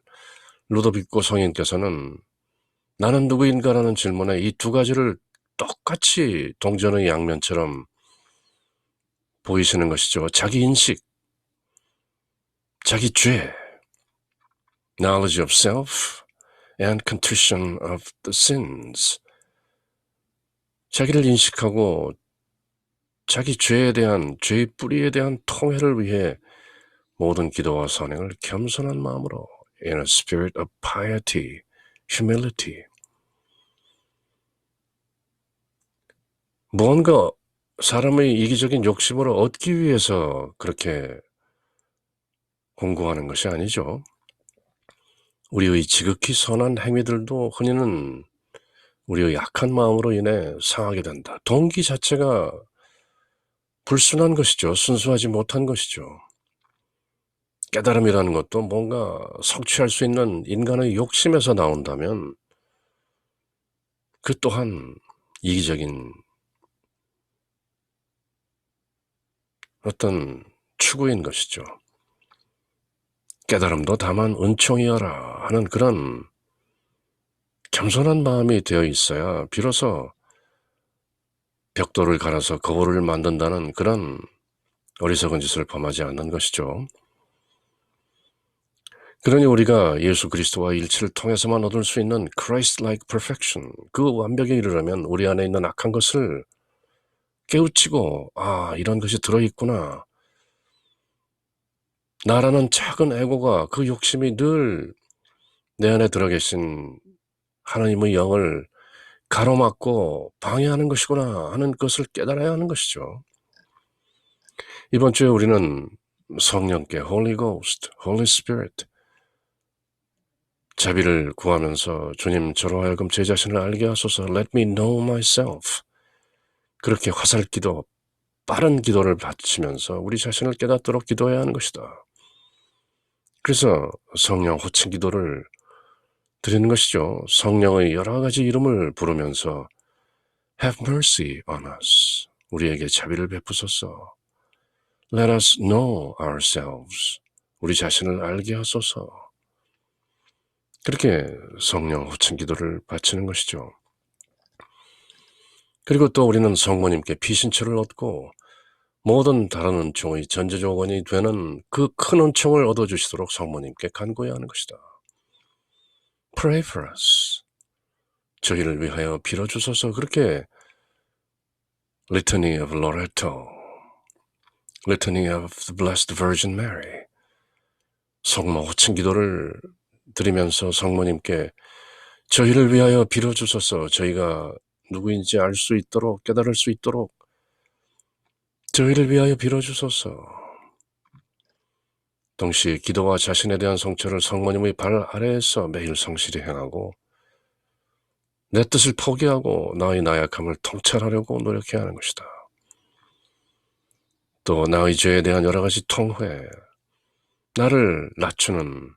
루도비코 성인께서는 나는 누구인가라는 질문에 이 두 가지를 똑같이 동전의 양면처럼 보이시는 것이죠. 자기 인식, 자기 죄, knowledge of self and contrition of the sins. 자기를 인식하고 자기 죄에 대한, 죄의 뿌리에 대한 통회를 위해 모든 기도와 선행을 겸손한 마음으로 in a spirit of piety, humility. 무언가 사람의 이기적인 욕심으로 얻기 위해서 그렇게 공고하는 것이 아니죠. 우리의 지극히 선한 행위들도 흔히는 우리의 약한 마음으로 인해 상하게 된다. 동기 자체가 불순한 것이죠. 순수하지 못한 것이죠. 깨달음이라는 것도 뭔가 성취할 수 있는 인간의 욕심에서 나온다면 그 또한 이기적인 어떤 추구인 것이죠. 깨달음도 다만 은총이여라 하는 그런 겸손한 마음이 되어 있어야 비로소 벽돌을 갈아서 거울을 만든다는 그런 어리석은 짓을 범하지 않는 것이죠. 그러니 우리가 예수 그리스도와 일치를 통해서만 얻을 수 있는 Christ-like perfection, 그 완벽에 이르려면 우리 안에 있는 악한 것을 깨우치고 이런 것이 들어있구나. 나라는 작은 에고가, 그 욕심이 늘 내 안에 들어 계신 하나님의 영을 가로막고 방해하는 것이구나 하는 것을 깨달아야 하는 것이죠. 이번 주에 우리는 성령께 Holy Ghost, Holy Spirit 자비를 구하면서 주님 저로 하여금 제 자신을 알게 하소서 Let me know myself 그렇게 화살기도 빠른 기도를 바치면서 우리 자신을 깨닫도록 기도해야 하는 것이다. 그래서 성령 호칭 기도를 드리는 것이죠. 성령의 여러 가지 이름을 부르면서 Have mercy on us. 우리에게 자비를 베푸소서. Let us know ourselves. 우리 자신을 알게 하소서. 그렇게 성령 호칭 기도를 바치는 것이죠. 그리고 또 우리는 성모님께 피신처를 얻고 모든 다른 은총의 전제조건이 되는 그 큰 은총을 얻어주시도록 성모님께 간구해야 하는 것이다. Pray for us. 저희를 위하여 빌어주소서. 그렇게 Litany of Loretto, Litany of the Blessed Virgin Mary, 성모 호칭 기도를 드리면서 성모님께 저희를 위하여 빌어주소서. 저희가 누구인지 알 수 있도록, 깨달을 수 있도록 저희를 위하여 빌어주소서. 동시에 기도와 자신에 대한 성처를 성모님의 발 아래에서 매일 성실히 행하고 내 뜻을 포기하고 나의 나약함을 통찰하려고 노력해야 하는 것이다. 또 나의 죄에 대한 여러 가지 통회, 나를 낮추는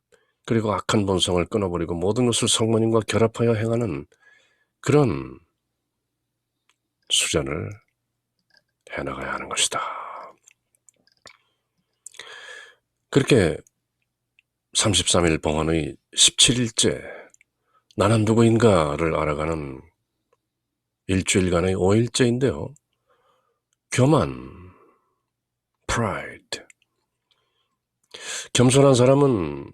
그리고 악한 본성을 끊어버리고 모든 것을 성모님과 결합하여 행하는 그런 수련을 해나가야 하는 것이다. 그렇게 33일 봉헌의 17일째 나는 누구인가를 알아가는 일주일간의 5일째인데요. 교만, pride. 겸손한 사람은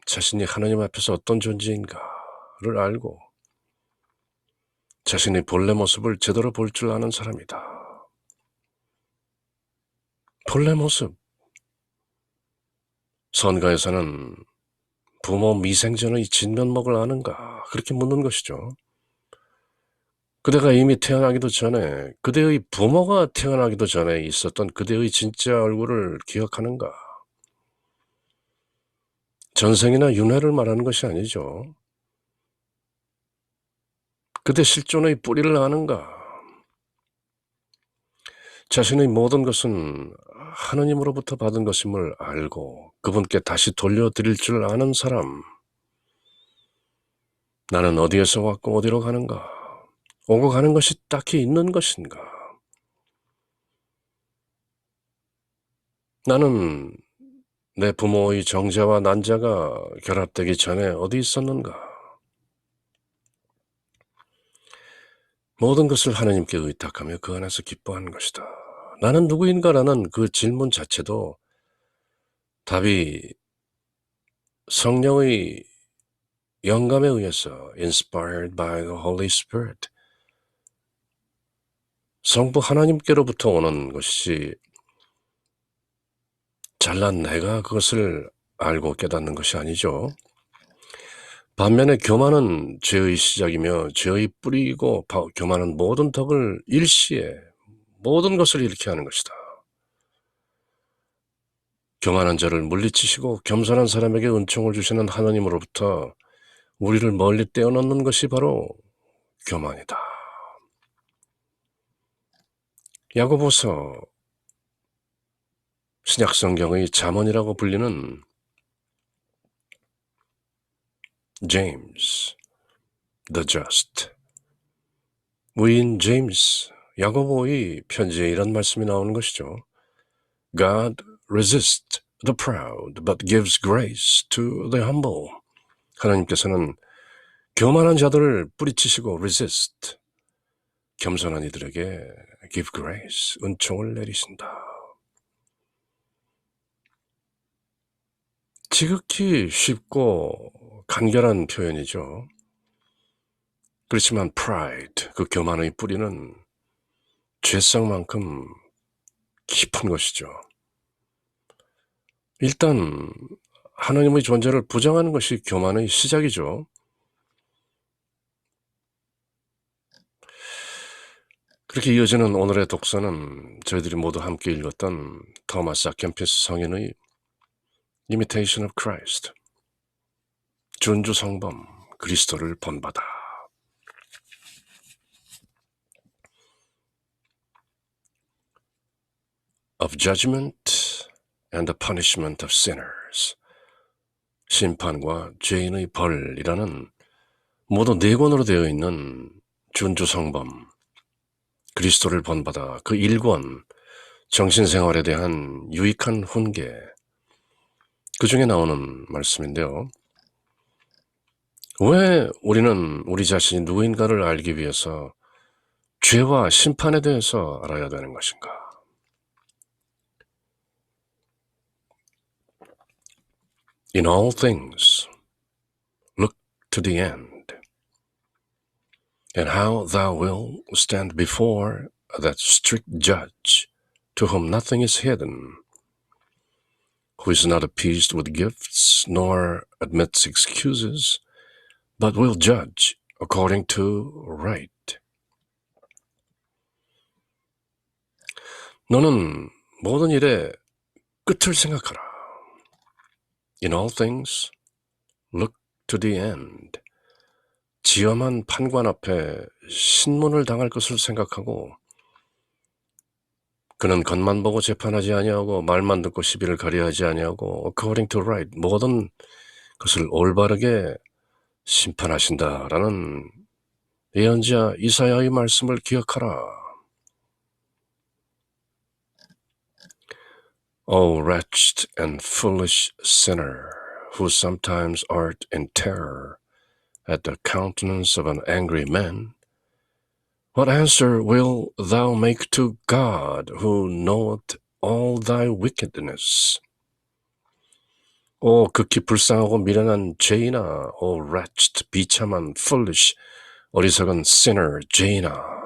자신이 하나님 앞에서 어떤 존재인가를 알고 자신의 본래 모습을 제대로 볼 줄 아는 사람이다. 본래 모습. 선가에서는 부모 미생전의 진면목을 아는가 그렇게 묻는 것이죠. 그대가 이미 태어나기도 전에 그대의 부모가 태어나기도 전에 있었던 그대의 진짜 얼굴을 기억하는가. 전생이나 윤회를 말하는 것이 아니죠. 그대 실존의 뿌리를 아는가. 자신의 모든 것은 하느님으로부터 받은 것임을 알고 그분께 다시 돌려드릴 줄 아는 사람. 나는 어디에서 왔고 어디로 가는가? 오고 가는 것이 딱히 있는 것인가? 나는 내 부모의 정자와 난자가 결합되기 전에 어디 있었는가? 모든 것을 하나님께 의탁하며 그 안에서 기뻐하는 것이다. 나는 누구인가라는 그 질문 자체도 답이 성령의 영감에 의해서 inspired by the Holy Spirit 성부 하나님께로부터 오는 것이 잘난 내가 그것을 알고 깨닫는 것이 아니죠. 반면에 교만은 죄의 시작이며 죄의 뿌리이고 교만은 모든 덕을 일시에 모든 것을 잃게 하는 것이다. 교만한 자를 물리치시고 겸손한 사람에게 은총을 주시는 하나님으로부터 우리를 멀리 떼어놓는 것이 바로 교만이다. 야고보서 신약성경의 잠언이라고 불리는 James, the just. 위인 제임스, 야고보의 편지에 이런 말씀이 나오는 것이죠. God resists the proud, but gives grace to the humble. 하나님께서는 교만한 자들을 뿌리치시고 resist, 겸손한 이들에게 give grace, 은총을 내리신다. 지극히 쉽고 간결한 표현이죠. 그렇지만 pride, 그 교만의 뿌리는 죄성만큼 깊은 것이죠. 일단 하나님의 존재를 부정하는 것이 교만의 시작이죠. 그렇게 이어지는 오늘의 독서는 저희들이 모두 함께 읽었던 토마스 아켄피스 성인의 Imitation of Christ, 준주성범, 그리스도를 본받아. Of judgment and the punishment of sinners, 심판과 죄인의 벌이라는 모두 4권으로 되어 있는 준주성범, 그리스도를 본받아, 그 1권, 정신생활에 대한 유익한 훈계, 그 중에 나오는 말씀인데요. 왜 우리는 우리 자신이 누구인가를 알기 위해서 죄와 심판에 대해서 알아야 되는 것인가? In all things, look to the end, and how thou wilt stand before that strict judge, to whom nothing is hidden, who is not appeased with gifts, nor admits excuses, but will judge according to right. 너는 모든 일의 끝을 생각하라. In all things, look to the end. 지엄한 판관 앞에 신문을 당할 것을 생각하고, 그는 겉만 보고 재판하지 아니하고 말만 듣고 시비를 가리하지 아니하고 according to right, 모든 것을 올바르게 심판하신다라는 예언자 이사야의 말씀을 기억하라. O wretched and foolish sinner, who sometimes art in terror at the countenance of an angry man, what answer wilt thou make to God, who knoweth all thy wickedness? 오 극히 불쌍하고 미련한 죄인아, 오 wretched, 비참한, foolish, 어리석은 sinner, 죄인아.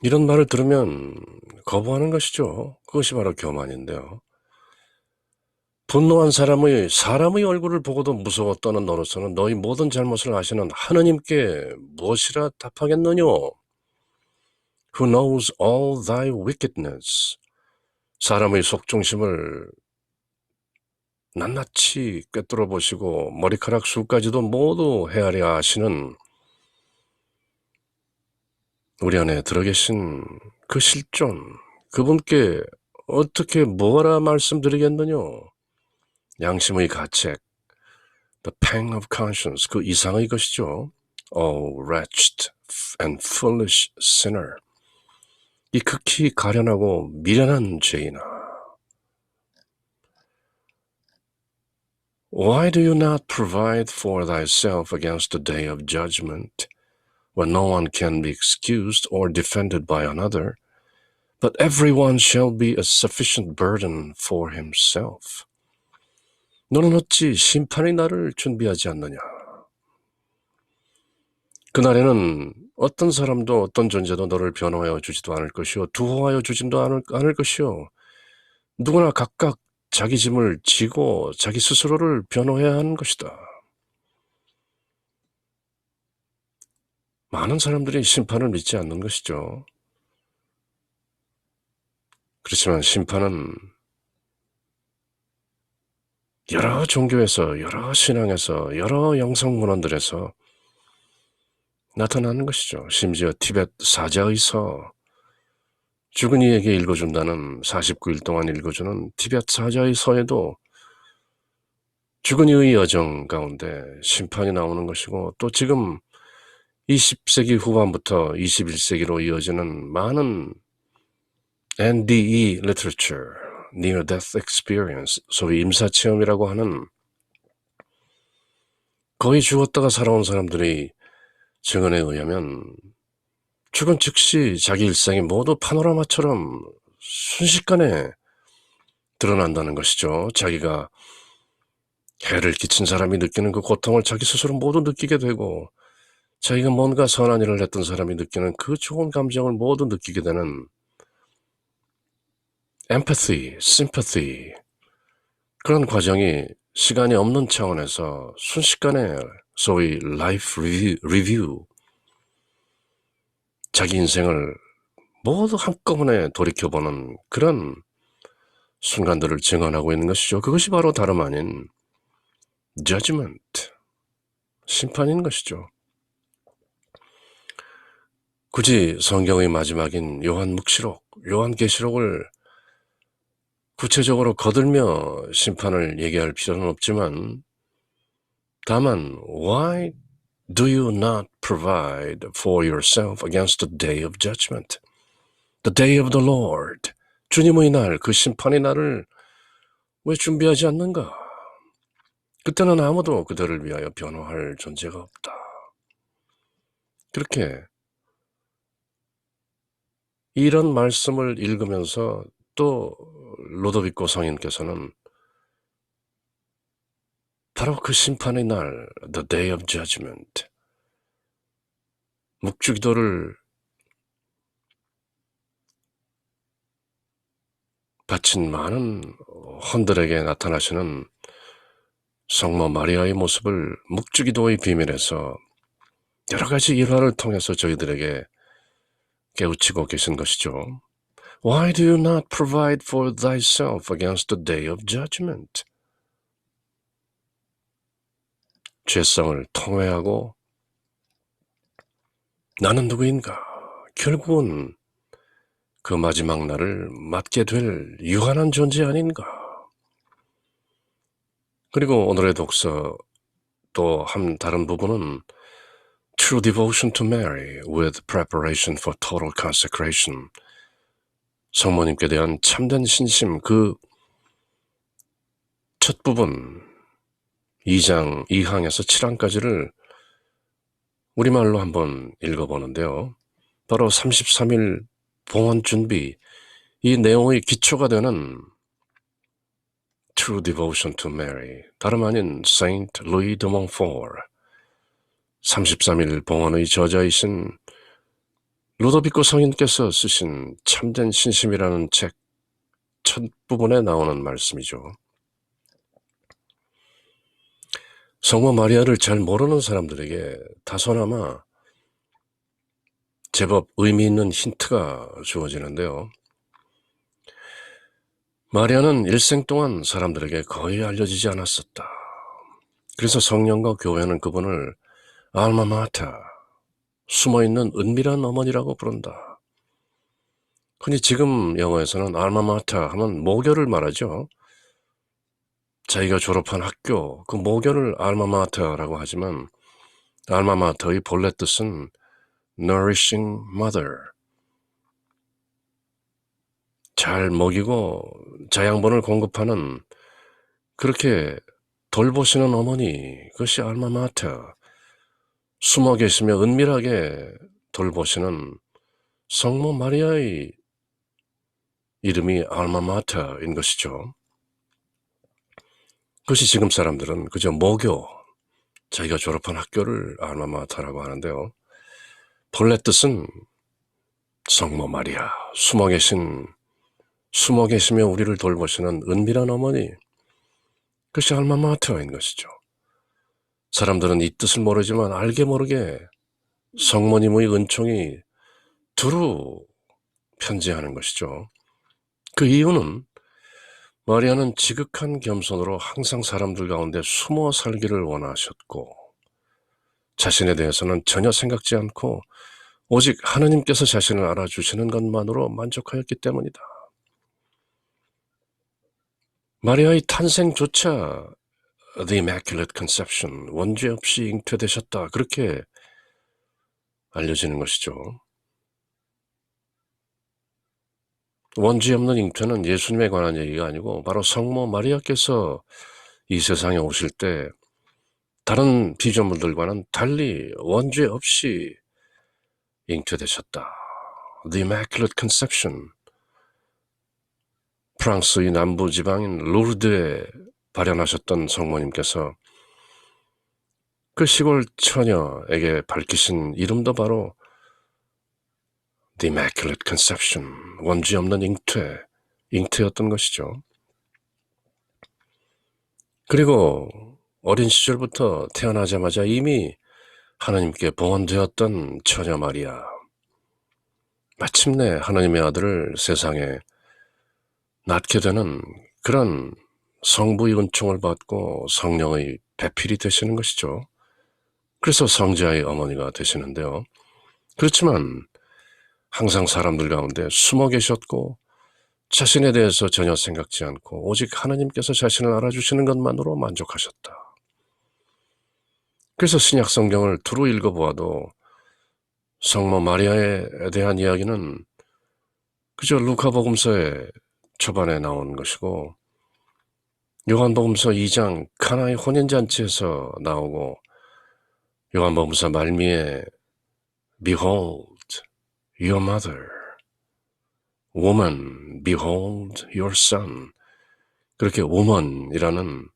이런 말을 들으면 거부하는 것이죠. 그것이 바로 교만인데요. 분노한 사람의 얼굴을 보고도 무서워 떠는 너로서는 너희 모든 잘못을 아시는 하느님께 무엇이라 답하겠느냐? Who knows all thy wickedness. 사람의 속중심을 낱낱이 꿰뚫어 보시고 머리카락 수까지도 모두 헤아려 아시는 우리 안에 들어계신 그 실존, 그분께 어떻게 뭐라 말씀드리겠느냐? 양심의 가책, the pang of conscience, 그 이상의 것이죠. Oh, wretched and foolish sinner. 이 극히 가련하고 미련한 죄인아. Why do you not provide for thyself against the day of judgment, when no one can be excused or defended by another, but everyone shall be a sufficient burden for himself? 너는 어찌 심판의 날을 준비하지 않느냐? 그날에는 어떤 사람도 어떤 존재도 너를 변호하여 주지도 않을 것이요, 두호하여 주지도 않을 것이요, 누구나 각각 자기 짐을 지고 자기 스스로를 변호해야 하는 것이다. 많은 사람들이 심판을 믿지 않는 것이죠. 그렇지만 심판은 여러 종교에서, 여러 신앙에서, 여러 영성문헌들에서 나타나는 것이죠. 심지어 티벳 사자의서, 죽은 이에게 읽어준다는 49일 동안 읽어주는 티벳 사자의 서에도 죽은 이의 여정 가운데 심판이 나오는 것이고, 또 지금 20세기 후반부터 21세기로 이어지는 많은 NDE literature, near death experience, 소위 임사체험이라고 하는 거의 죽었다가 살아온 사람들의 증언에 의하면 죽은 즉시 자기 일상이 모두 파노라마처럼 순식간에 드러난다는 것이죠. 자기가 해를 끼친 사람이 느끼는 그 고통을 자기 스스로 모두 느끼게 되고, 자기가 뭔가 선한 일을 했던 사람이 느끼는 그 좋은 감정을 모두 느끼게 되는 empathy, sympathy, 그런 과정이 시간이 없는 차원에서 순식간에 소위 life review, 자기 인생을 모두 한꺼번에 돌이켜보는 그런 순간들을 증언하고 있는 것이죠. 그것이 바로 다름 아닌 judgment, 심판인 것이죠. 굳이 성경의 마지막인 요한묵시록, 요한계시록을 구체적으로 거들며 심판을 얘기할 필요는 없지만, 다만 why do you not provide for yourself against the day of judgment, the day of the Lord, 주님의 날, 그 심판의 날을 왜 준비하지 않는가? 그때는 아무도 그들을 위하여 변호할 존재가 없다. 그렇게 이런 말씀을 읽으면서 또 로도비코 성인께서는 바로 그 심판의 날, the day of judgment, 묵주기도를 바친 많은 헌들에게 나타나시는 성모 마리아의 모습을 묵주기도의 비밀에서 여러 가지 일화를 통해서 저희들에게 깨우치고 계신 것이죠. Why do you not provide for thyself against the day of judgment? 죄성을 통회하고 나는 누구인가? 결국은 그 마지막 날을 맞게 될 유한한 존재 아닌가? 그리고 오늘의 독서 또 한 다른 부분은 True devotion to Mary with preparation for total consecration, 성모님께 대한 참된 신심, 그 첫 부분 2장 2항에서 7항까지를 우리말로 한번 읽어보는데요. 바로 33일 봉헌 준비, 이 내용의 기초가 되는 True devotion to Mary, 다름 아닌 Saint Louis de Montfort, 33일 봉헌의 저자이신 루도비코 성인께서 쓰신 참된 신심이라는 책 첫 부분에 나오는 말씀이죠. 성모 마리아를 잘 모르는 사람들에게 다소나마 제법 의미 있는 힌트가 주어지는데요. 마리아는 일생 동안 사람들에게 거의 알려지지 않았었다. 그래서 성령과 교회는 그분을 알마마터, 숨어있는 은밀한 어머니라고 부른다. 흔히 지금 영어에서는 알마마터 하면 모교를 말하죠. 자기가 졸업한 학교, 그 모교를 알마마터라고 하지만 알마마터의 본래 뜻은 nourishing mother, 잘 먹이고 자양분을 공급하는, 그렇게 돌보시는 어머니, 그것이 알마마터, 숨어 계시며 은밀하게 돌보시는 성모 마리아의 이름이 알마마터인 것이죠. 그것이 지금 사람들은 그저 모교, 자기가 졸업한 학교를 알마마터라고 하는데요. 본래 뜻은 성모 마리아, 숨어 계시며 우리를 돌보시는 은밀한 어머니, 그것이 알마마터인 것이죠. 사람들은 이 뜻을 모르지만 알게 모르게 성모님의 은총이 두루 편지하는 것이죠. 그 이유는 마리아는 지극한 겸손으로 항상 사람들 가운데 숨어 살기를 원하셨고, 자신에 대해서는 전혀 생각지 않고 오직 하느님께서 자신을 알아주시는 것만으로 만족하였기 때문이다. 마리아의 탄생조차 The Immaculate Conception, 원죄 없이 잉태되셨다, 그렇게 알려지는 것이죠. 원죄 없는 잉태는 예수님에 관한 얘기가 아니고 바로 성모 마리아께서 이 세상에 오실 때 다른 피조물들과는 달리 원죄 없이 잉태되셨다. The Immaculate Conception, 프랑스의 남부 지방인 루르드에 발현하셨던 성모님께서 그 시골 처녀에게 밝히신 이름도 바로 The Immaculate Conception, 원죄 없는 잉태였던 것이죠. 그리고 어린 시절부터 태어나자마자 이미 하나님께 봉헌되었던 처녀 마리아, 마침내 하나님의 아들을 세상에 낳게 되는 그런 성부의 은총을 받고 성령의 배필이 되시는 것이죠. 그래서 성자의 어머니가 되시는데요. 그렇지만 항상 사람들 가운데 숨어 계셨고 자신에 대해서 전혀 생각지 않고 오직 하나님께서 자신을 알아주시는 것만으로 만족하셨다. 그래서 신약 성경을 두루 읽어보아도 성모 마리아에 대한 이야기는 그저 루카복음서의 초반에 나온 것이고 요한복음서 2장 카나의 혼인잔치에서 나오고 요한복음서 말미에 Behold your mother, Woman, behold your son. 그렇게 woman이라는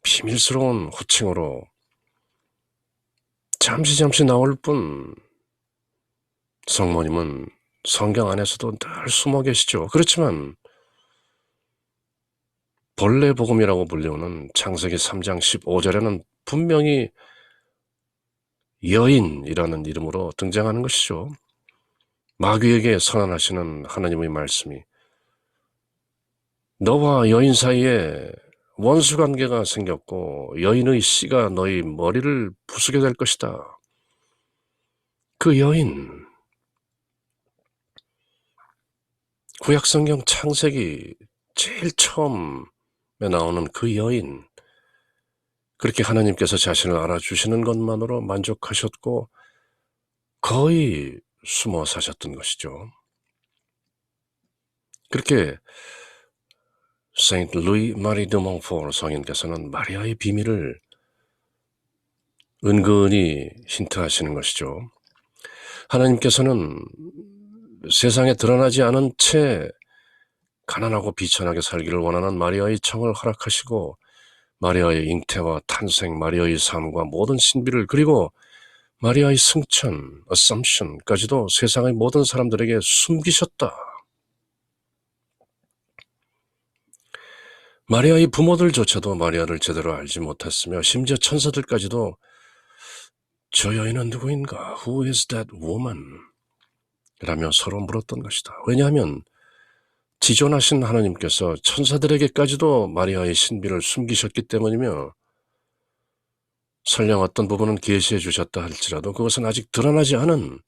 비밀스러운 호칭으로 잠시 나올 뿐 성모님은 성경 안에서도 늘 숨어 계시죠. 그렇지만 본래 복음이라고 불리우는 창세기 3장 15절에는 분명히 여인이라는 이름으로 등장하는 것이죠. 마귀에게 선언하시는 하나님의 말씀이 너와 여인 사이에 원수관계가 생겼고 여인의 씨가 너희 머리를 부수게 될 것이다. 그 여인, 구약성경 창세기 제일 처음에 나오는 그 여인, 그렇게 하나님께서 자신을 알아주시는 것만으로 만족하셨고 거의 숨어 사셨던 것이죠. 그렇게 세인트 루이 마리 드 몽포르 성인께서는 마리아의 비밀을 은근히 힌트하시는 것이죠. 하나님께서는 세상에 드러나지 않은 채 가난하고 비천하게 살기를 원하는 마리아의 청을 허락하시고 마리아의 잉태와 탄생, 마리아의 삶과 모든 신비를 그리고 마리아의 승천, assumption까지도 세상의 모든 사람들에게 숨기셨다. 마리아의 부모들조차도 마리아를 제대로 알지 못했으며 심지어 천사들까지도 저 여인은 누구인가? Who is that woman? 라며 서로 물었던 것이다. 왜냐하면 지존하신 하나님께서 천사들에게까지도 마리아의 신비를 숨기셨기 때문이며 설령 어떤 부분은 계시해 주셨다 할지라도 그것은 아직 드러나지 않은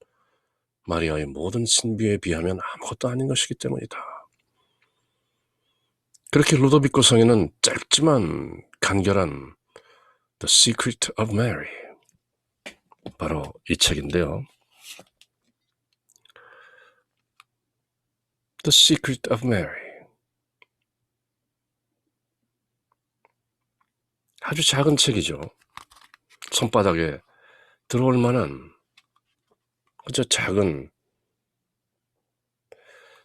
마리아의 모든 신비에 비하면 아무것도 아닌 것이기 때문이다. 그렇게 루도비코 성인은 짧지만 간결한 The Secret of Mary, 바로 이 책인데요. The Secret of Mary. 아주 작은 책이죠. 손바닥에 들어올 만한 그저 작은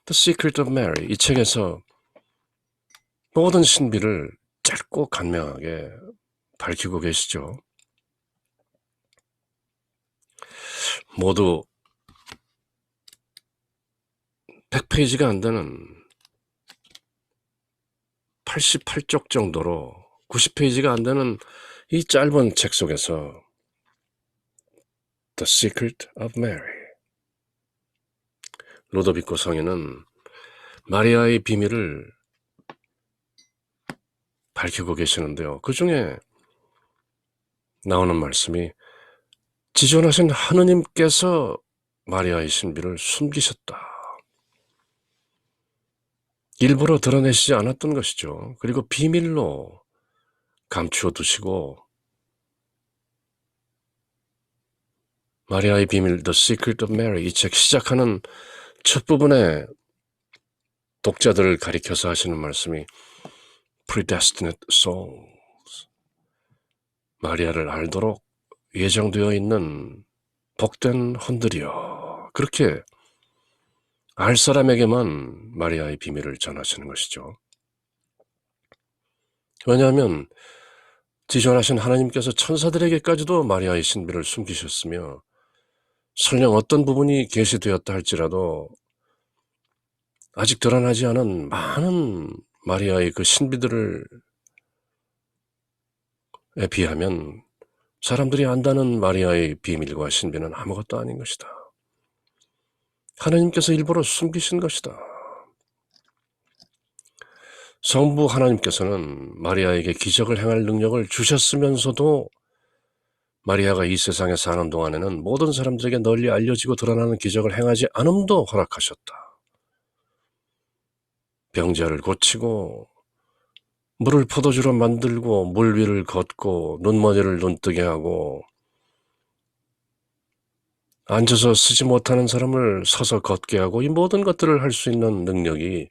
The Secret of Mary. 이 책에서 모든 신비를 짧고 간명하게 밝히고 계시죠. 모두 100페이지가 안 되는 88쪽 정도로 90페이지가 안 되는 이 짧은 책 속에서 The Secret of Mary. 루도비코 성인은 마리아의 비밀을 밝히고 계시는데요. 그 중에 나오는 말씀이 지존하신 하느님께서 마리아의 신비를 숨기셨다. 일부러 드러내시지 않았던 것이죠. 그리고 비밀로 감추어 두시고 마리아의 비밀 The Secret of Mary 이 책 시작하는 첫 부분에 독자들을 가리켜서 하시는 말씀이 Predestinate Souls, 마리아를 알도록 예정되어 있는 복된 혼들이여. 그렇게 알 사람에게만 마리아의 비밀을 전하시는 것이죠. 왜냐하면 지존하신 하나님께서 천사들에게까지도 마리아의 신비를 숨기셨으며 설령 어떤 부분이 계시되었다 할지라도 아직 드러나지 않은 많은 마리아의 그 신비들에 비하면 사람들이 안다는 마리아의 비밀과 신비는 아무것도 아닌 것이다. 하나님께서 일부러 숨기신 것이다. 성부 하나님께서는 마리아에게 기적을 행할 능력을 주셨으면서도 마리아가 이 세상에 사는 동안에는 모든 사람들에게 널리 알려지고 드러나는 기적을 행하지 않음도 허락하셨다. 병자를 고치고 물을 포도주로 만들고 물 위를 걷고 눈머리를 눈뜨게 하고 앉아서 쓰지 못하는 사람을 서서 걷게 하고 이 모든 것들을 할 수 있는 능력이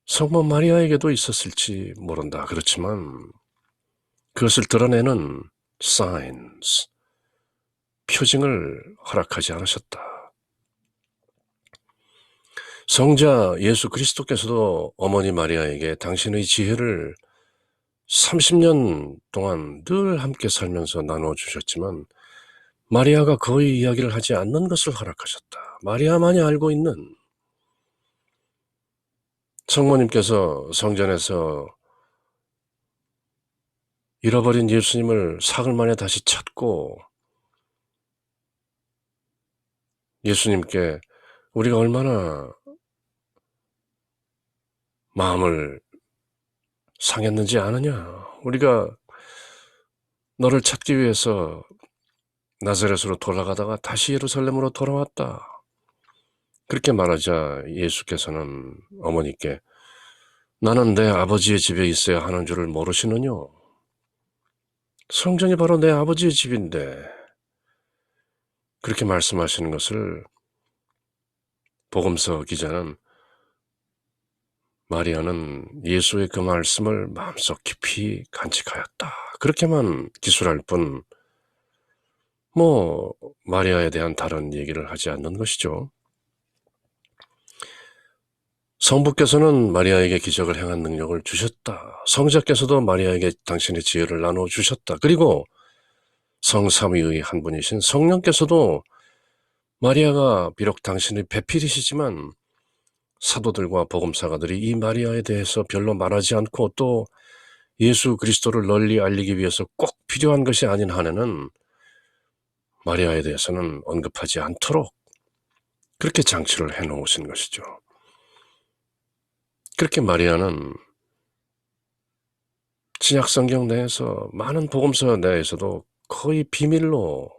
성모 마리아에게도 있었을지 모른다. 그렇지만 그것을 드러내는 signs, 표징을 허락하지 않으셨다. 성자 예수 그리스도께서도 어머니 마리아에게 당신의 지혜를 30년 동안 늘 함께 살면서 나눠주셨지만 마리아가 거의 이야기를 하지 않는 것을 허락하셨다. 마리아만이 알고 있는 성모님께서 성전에서 잃어버린 예수님을 사흘 만에 다시 찾고 예수님께 우리가 얼마나 마음을 상했는지 아느냐. 우리가 너를 찾기 위해서 나사렛으로 돌아가다가 다시 예루살렘으로 돌아왔다. 그렇게 말하자 예수께서는 어머니께 나는 내 아버지의 집에 있어야 하는 줄을 모르시느냐. 성전이 바로 내 아버지의 집인데 그렇게 말씀하시는 것을 복음서 기자는 마리아는 예수의 그 말씀을 마음속 깊이 간직하였다. 그렇게만 기술할 뿐 마리아에 대한 다른 얘기를 하지 않는 것이죠. 성부께서는 마리아에게 기적을 행한 능력을 주셨다. 성자께서도 마리아에게 당신의 지혜를 나눠주셨다. 그리고 성삼위의 한 분이신 성령께서도 마리아가 비록 당신의 배필이시지만 사도들과 복음사가들이 이 마리아에 대해서 별로 말하지 않고 또 예수 그리스도를 널리 알리기 위해서 꼭 필요한 것이 아닌 한에는 마리아에 대해서는 언급하지 않도록 그렇게 장치를 해놓으신 것이죠. 그렇게 마리아는 신약성경 내에서 많은 복음서 내에서도 거의 비밀로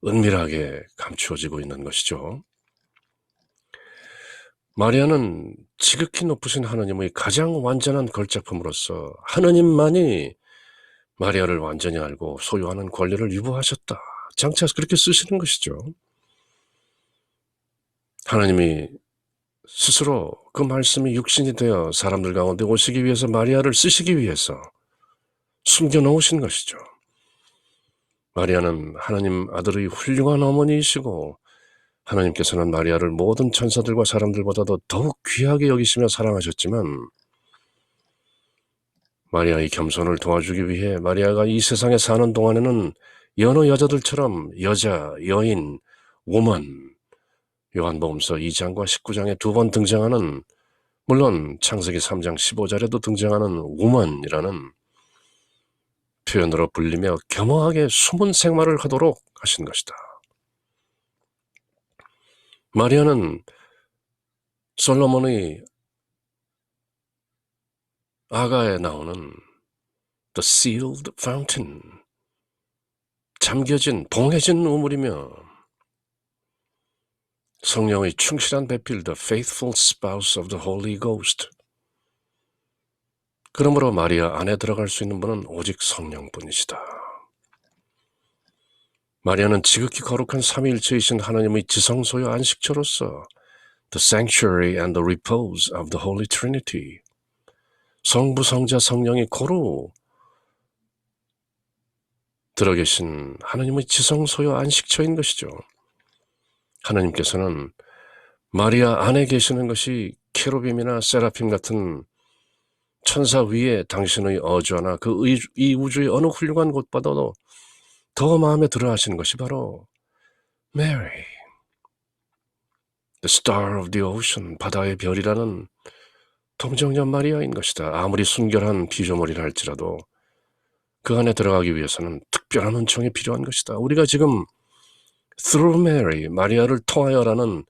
은밀하게 감추어지고 있는 것이죠. 마리아는 지극히 높으신 하나님의 가장 완전한 걸작품으로서 하나님만이 마리아를 완전히 알고 소유하는 권리를 유보하셨다. 장차 그렇게 쓰시는 것이죠. 하나님이 스스로 그 말씀이 육신이 되어 사람들 가운데 오시기 위해서 마리아를 쓰시기 위해서 숨겨놓으신 것이죠. 마리아는 하나님 아들의 훌륭한 어머니이시고 하나님께서는 마리아를 모든 천사들과 사람들보다도 더욱 귀하게 여기시며 사랑하셨지만 마리아의 겸손을 도와주기 위해 마리아가 이 세상에 사는 동안에는 여느 여자들처럼 여자, 여인, woman, 요한복음서 2장과 19장에 2번 등장하는 물론 창세기 3장 15절에도 등장하는 woman이라는 표현으로 불리며 겸허하게 숨은 생활을 하도록 하신 것이다. 마리아는 솔로몬의 아가에 나오는 The Sealed Fountain, 잠겨진, 봉해진 우물이며 성령의 충실한 배필 The Faithful Spouse of the Holy Ghost. 그러므로 마리아 안에 들어갈 수 있는 분은 오직 성령뿐이시다. 마리아는 지극히 거룩한 삼위일체이신 하나님의 지성소요 안식처로서 The Sanctuary and the Repose of the Holy Trinity, 성부, 성자, 성령이 고루 들어계신 하나님의 지성소요 안식처인 것이죠. 하나님께서는 마리아 안에 계시는 것이 케루빔이나 세라핌 같은 천사 위에 당신의 어주하나 이 우주의 어느 훌륭한 곳보다도 더 마음에 들어 하시는 것이 바로 Mary, the star of the ocean, 바다의 별이라는 동정녀 마리아인 것이다. 아무리 순결한 피조물이라 할지라도 그 안에 들어가기 위해서는 특별한 은총이 필요한 것이다. 우리가 지금 through Mary, 마리아를 통하여라는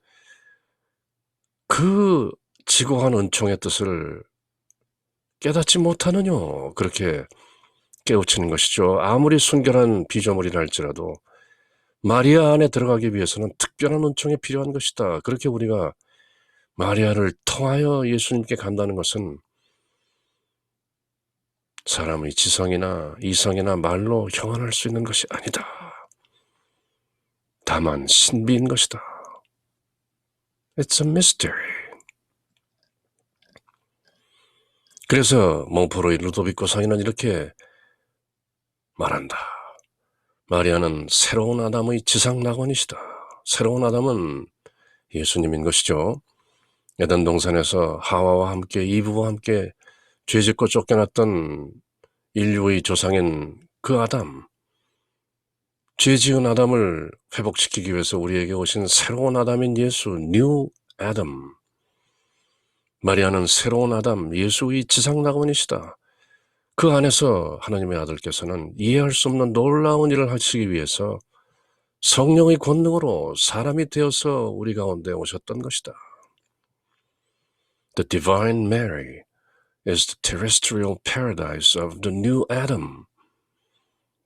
그 지고한 은총의 뜻을 깨닫지 못하느뇨. 그렇게 깨우치는 것이죠. 아무리 순결한 피조물이라 할지라도 마리아 안에 들어가기 위해서는 특별한 은총이 필요한 것이다. 그렇게 우리가 마리아를 통하여 예수님께 간다는 것은 사람의 지성이나 이성이나 말로 형언할 수 있는 것이 아니다. 다만 신비인 것이다. It's a mystery. 그래서 몽포로의 루도비코 상인은 이렇게 말한다. 마리아는 새로운 아담의 지상 낙원이시다. 새로운 아담은 예수님인 것이죠. 에덴 동산에서 하와와 함께 이브와 함께 죄짓고 쫓겨났던 인류의 조상인 그 아담, 죄지은 아담을 회복시키기 위해서 우리에게 오신 새로운 아담인 예수, 뉴 아담. 마리아는 새로운 아담, 예수의 지상 낙원이시다. 그 안에서 하나님의 아들께서는 이해할 수 없는 놀라운 일을 하시기 위해서 성령의 권능으로 사람이 되어서 우리 가운데 오셨던 것이다. The Divine Mary is the terrestrial paradise of the new Adam,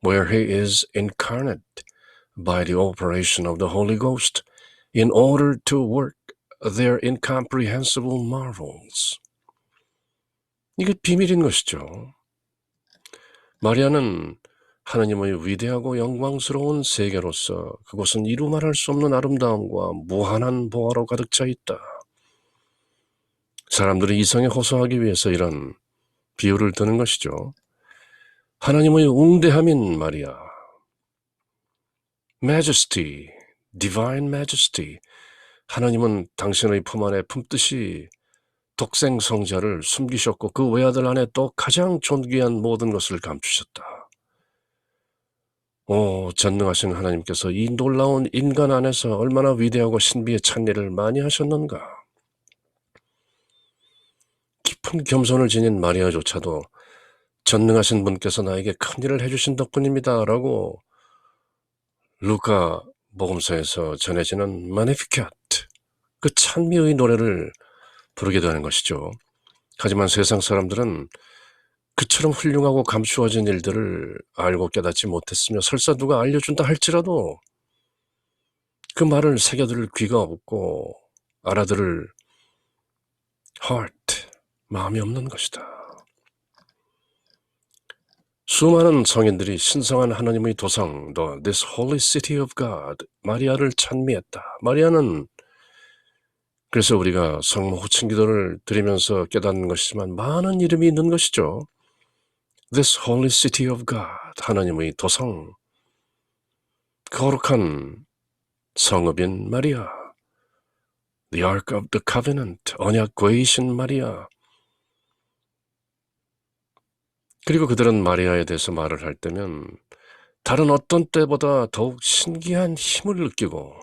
where he is incarnate by the operation of the Holy Ghost in order to work their incomprehensible marvels. 이게 비밀인 것이죠. 마리아는 하나님의 위대하고 영광스러운 세계로서 그곳은 이루 말할 수 없는 아름다움과 무한한 보화로 가득 차 있다. 사람들이 이성에 호소하기 위해서 이런 비유를 드는 것이죠. 하나님의 웅대함인 마리아, Majesty, Divine Majesty. 하나님은 당신의 품 안에 품듯이 독생 성자를 숨기셨고 그 외아들 안에 또 가장 존귀한 모든 것을 감추셨다. 오, 전능하신 하나님께서 이 놀라운 인간 안에서 얼마나 위대하고 신비의 찬일을 많이 하셨는가. 깊은 겸손을 지닌 마리아조차도 전능하신 분께서 나에게 큰일을 해주신 덕분입니다 라고 루카 복음서에서 전해지는 마니피캣, 그 찬미의 노래를 부르게 되는 것이죠. 하지만 세상 사람들은 그처럼 훌륭하고 감추어진 일들을 알고 깨닫지 못했으며 설사 누가 알려준다 할지라도 그 말을 새겨들을 귀가 없고 알아들을 heart, 마음이 없는 것이다. 수많은 성인들이 신성한 하나님의 도성, this holy city of God, 마리아를 찬미했다. 마리아는 그래서 우리가 성모 호칭 기도를 드리면서 깨닫는 것이지만 많은 이름이 있는 것이죠. This holy city of God, 하나님의 도성, 거룩한 성읍인 마리아, the ark of the covenant, 언약 궤이신 마리아. 그리고 그들은 마리아에 대해서 말을 할 때면 다른 어떤 때보다 더욱 신기한 힘을 느끼고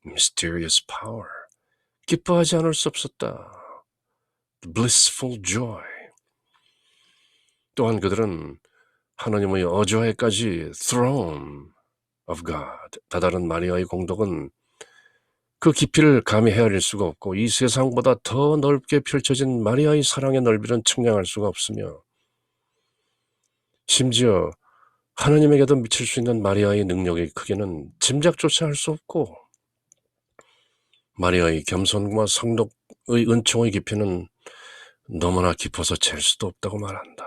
mysterious power, 기뻐하지 않을 수 없었다. blissful joy. 또한 그들은 하나님의 어조에까지 throne of God, 다다른 마리아의 공덕은 그 깊이를 감히 헤아릴 수가 없고 이 세상보다 더 넓게 펼쳐진 마리아의 사랑의 넓이는 측량할 수가 없으며 심지어 하나님에게도 미칠 수 있는 마리아의 능력의 크기는 짐작조차 할 수 없고 마리아의 겸손과 성독의 은총의 깊이는 너무나 깊어서 잴 수도 없다고 말한다.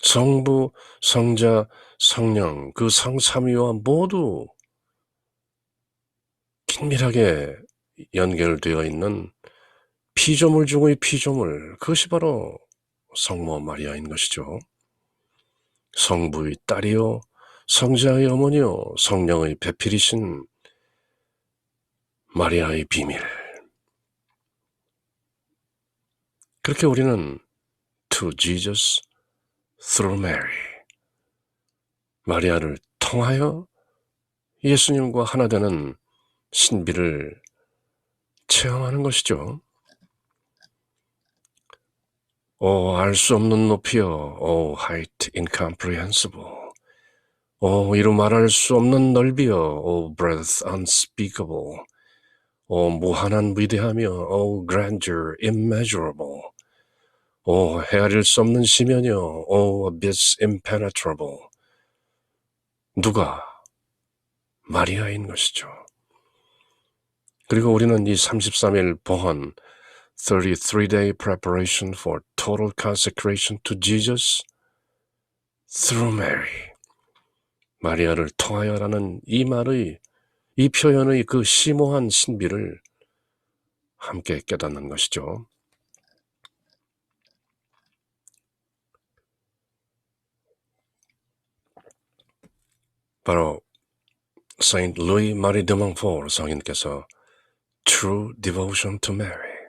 성부, 성자, 성령, 그 성삼위와 모두 긴밀하게 연결되어 있는 피조물 중의 피조물, 그것이 바로 성모 마리아인 것이죠. 성부의 딸이요, 성자의 어머니요, 성령의 배필이신 마리아의 비밀. 그렇게 우리는 to Jesus through Mary, 마리아를 통하여 예수님과 하나 되는 신비를 체험하는 것이죠. 오, 알 수 없는 높이여, 오, height incomprehensible. 오, 이루 말할 수 없는 넓이여, 오, breadth unspeakable. 오, 무한한 위대하며, 오, grandeur immeasurable. 오, 헤아릴 수 없는 심연이여, 오, abyss impenetrable. 누가? 마리아인 것이죠. 그리고 우리는 이 33일 봉헌, 33-day preparation for total consecration to Jesus through Mary, 마리아를 통하여라는 이 말의, 이 표현의 그 심오한 신비를 함께 깨닫는 것이죠. 바로 Saint Louis Marie de Montfort 성인께서 True Devotion to Mary,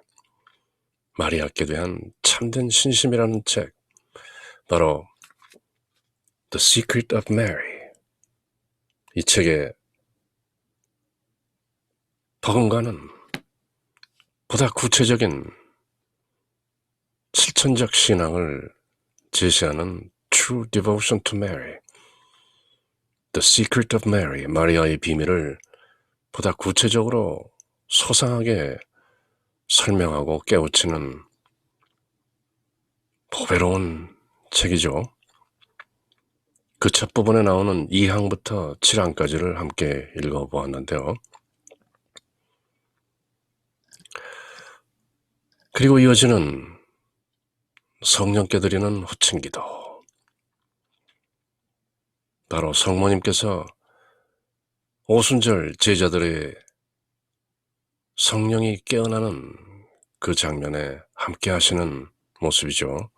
마리아께 대한 참된 신심이라는 책, 바로 The Secret of Mary, 이 책에 버금가는 보다 구체적인 실천적 신앙을 제시하는 True Devotion to Mary, The Secret of Mary, 마리아의 비밀을 보다 구체적으로 소상하게 설명하고 깨우치는 보배로운 책이죠. 그 첫 부분에 나오는 2항부터 7항까지를 함께 읽어보았는데요. 그리고 이어지는 성령께 드리는 호칭기도, 바로 성모님께서 오순절 제자들의 성령이 깨어나는 그 장면에 함께 하시는 모습이죠.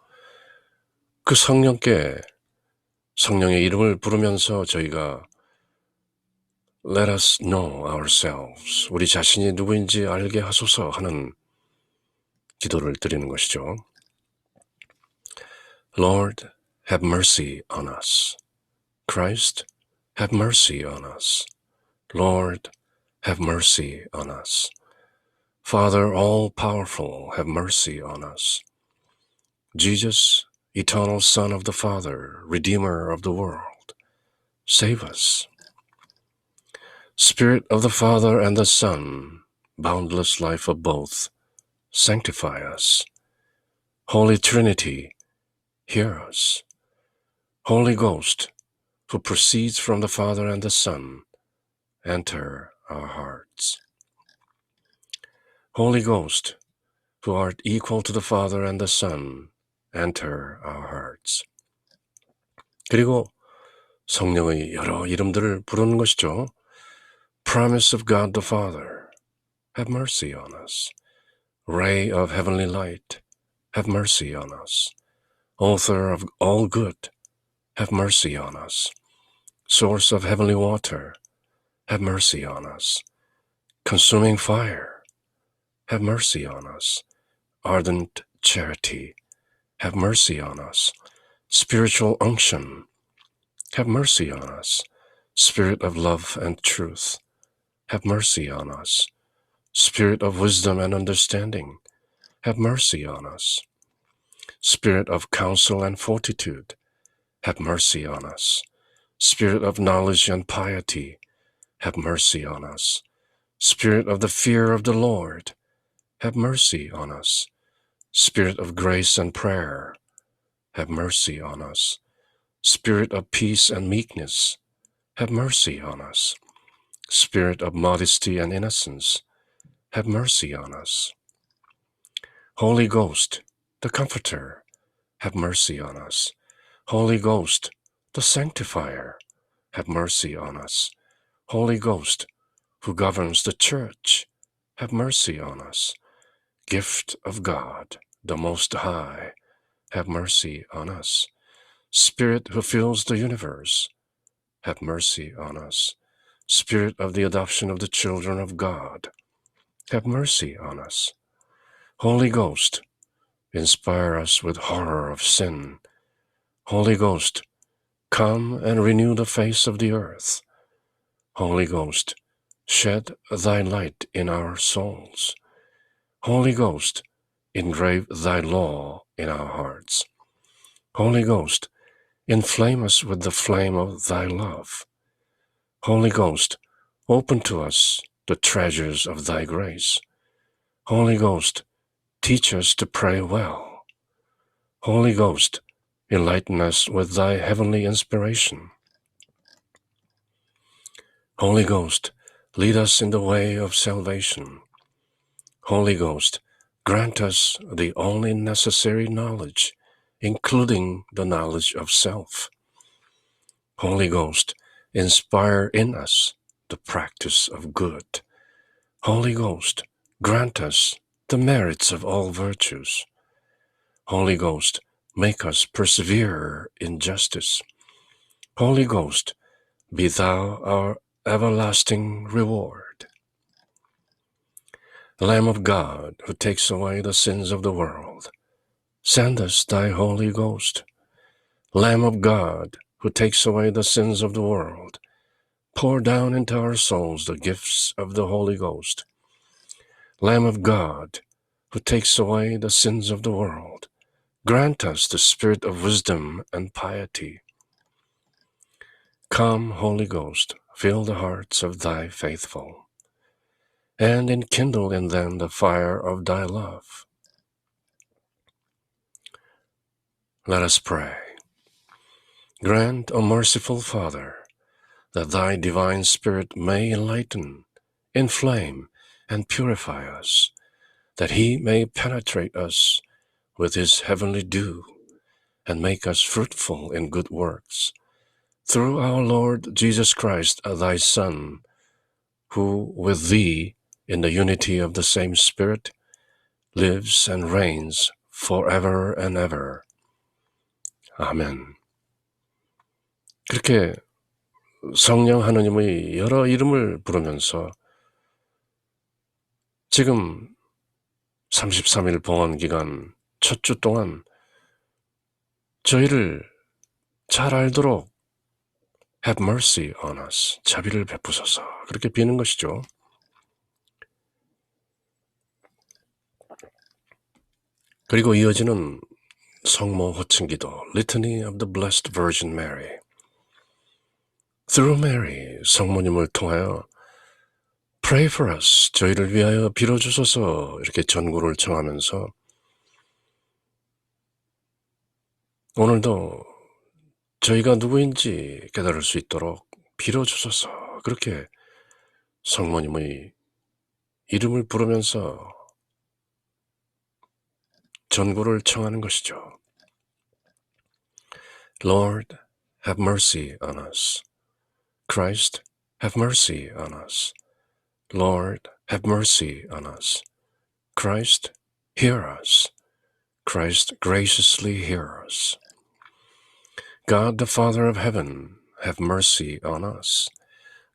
그 성령께 성령의 이름을 부르면서 저희가 Let us know ourselves, 우리 자신이 누구인지 알게 하소서 하는 기도를 드리는 것이죠. Lord, have mercy on us. Christ, have mercy on us. Lord, have mercy on us. Father all-powerful, have mercy on us. Jesus, eternal Son of the Father, Redeemer of the world, save us. Spirit of the Father and the Son, boundless life of both, sanctify us. Holy Trinity, hear us. Holy Ghost, who proceeds from the Father and the Son, enter our hearts. Holy Ghost, who art equal to the Father and the Son, enter our hearts. 그리고 성령의 여러 이름들을 부르는 것이죠. Promise of God the Father, have mercy on us. Ray of heavenly light, have mercy on us. Author of all good, have mercy on us. Source of heavenly water, have mercy on us. Consuming fire, have mercy on us. Ardent charity, have mercy on us. Spiritual unction, have mercy on us. Spirit of love and truth, have mercy on us. Spirit of wisdom and understanding, have mercy on us. Spirit of counsel and fortitude, have mercy on us. Spirit of knowledge and piety, have mercy on us. Spirit of the fear of the Lord, have mercy on us. Spirit of grace and prayer, have mercy on us. Spirit of peace and meekness, have mercy on us. Spirit of modesty and innocence, have mercy on us. Holy Ghost, the Comforter, have mercy on us. Holy Ghost, the Sanctifier, have mercy on us. Holy Ghost, who governs the church, have mercy on us. Gift of God, the Most High, have mercy on us. Spirit who fills the universe, have mercy on us. Spirit of the adoption of the children of God, have mercy on us. Holy Ghost, inspire us with horror of sin. Holy Ghost, come and renew the face of the earth. Holy Ghost, shed thy light in our souls. Holy Ghost, engrave thy law in our hearts. Holy Ghost, inflame us with the flame of thy love. Holy Ghost, open to us the treasures of thy grace. Holy Ghost, teach us to pray well. Holy Ghost, enlighten us with thy heavenly inspiration. Holy Ghost, lead us in the way of salvation. Holy Ghost, grant us the only necessary knowledge, including the knowledge of self. Holy Ghost, inspire in us the practice of good. Holy Ghost, grant us the merits of all virtues. Holy Ghost, make us persevere in justice. Holy Ghost, be thou our everlasting reward. Lamb of God, who takes away the sins of the world, send us thy Holy Ghost. Lamb of God, who takes away the sins of the world, pour down into our souls the gifts of the Holy Ghost. Lamb of God, who takes away the sins of the world, grant us the spirit of wisdom and piety. Come, Holy Ghost, fill the hearts of thy faithful, and enkindle in them the fire of thy love. Let us pray. Grant, O merciful Father, that thy divine Spirit may enlighten, inflame, and purify us, that he may penetrate us with his heavenly dew, and make us fruitful in good works, through our Lord Jesus Christ, thy Son, who with thee, in the unity of the same Spirit, lives and reigns forever and ever. 아멘. 그렇게 성령 하느님의 여러 이름을 부르면서 지금 33일 봉헌 기간 첫 주 동안 저희를 잘 알도록 have mercy on us, 자비를 베푸소서, 그렇게 비는 것이죠. 그리고 이어지는 성모 호칭기도 Litany of the Blessed Virgin Mary. Through Mary, 성모님을 통하여 Pray for us, 저희를 위하여 빌어주소서, 이렇게 전구를 청하면서 오늘도 저희가 누구인지 깨달을 수 있도록 빌어주소서, 그렇게 성모님의 이름을 부르면서 전구를 청하는 것이죠. Lord, have mercy on us. Christ, have mercy on us. Lord, have mercy on us. Christ, hear us. Christ, graciously hear us. God the Father of heaven, have mercy on us.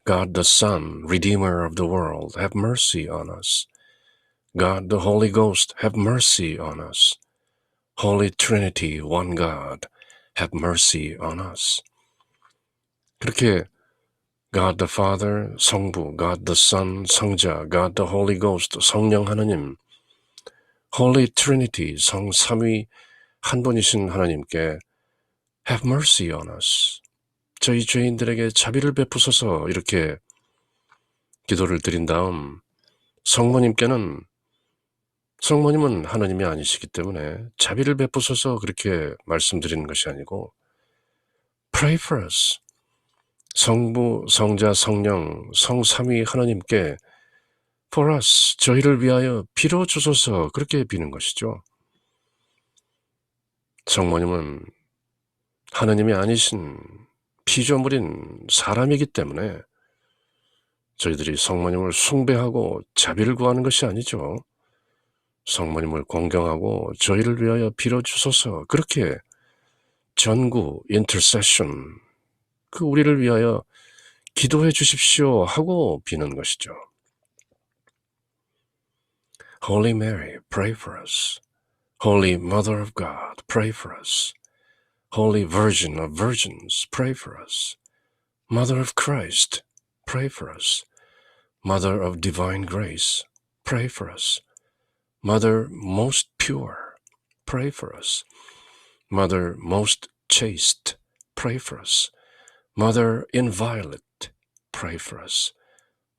God the Son, Redeemer of the world, have mercy on us. God the Holy Ghost, have mercy on us. Holy Trinity, one God, have mercy on us. 그렇게 God the Father, 성부, God the Son, 성자, God the Holy Ghost, 성령 하나님, Holy Trinity, 성삼위 한 분이신 하나님께 have mercy on us. 저희 죄인들에게 자비를 베푸소서, 이렇게 기도를 드린 다음 성모님은 하나님이 아니시기 때문에 자비를 베푸소서 그렇게 말씀드리는 것이 아니고 Pray for us. 성부, 성자, 성령, 성삼위 하나님께 for us, 저희를 위하여 빌어주소서, 그렇게 비는 것이죠. 성모님은 하나님이 아니신 피조물인 사람이기 때문에 저희들이 성모님을 숭배하고 자비를 구하는 것이 아니죠. 성모님을 공경하고 저희를 위하여 빌어주소서, 그렇게 전구, intercession, 우리를 위하여 기도해 주십시오 하고 비는 것이죠. Holy Mary, pray for us. Holy Mother of God, pray for us. Holy Virgin of Virgins, pray for us. Mother of Christ, pray for us. Mother of Divine Grace, pray for us. Mother most pure, pray for us. Mother most chaste, pray for us. Mother inviolate, pray for us.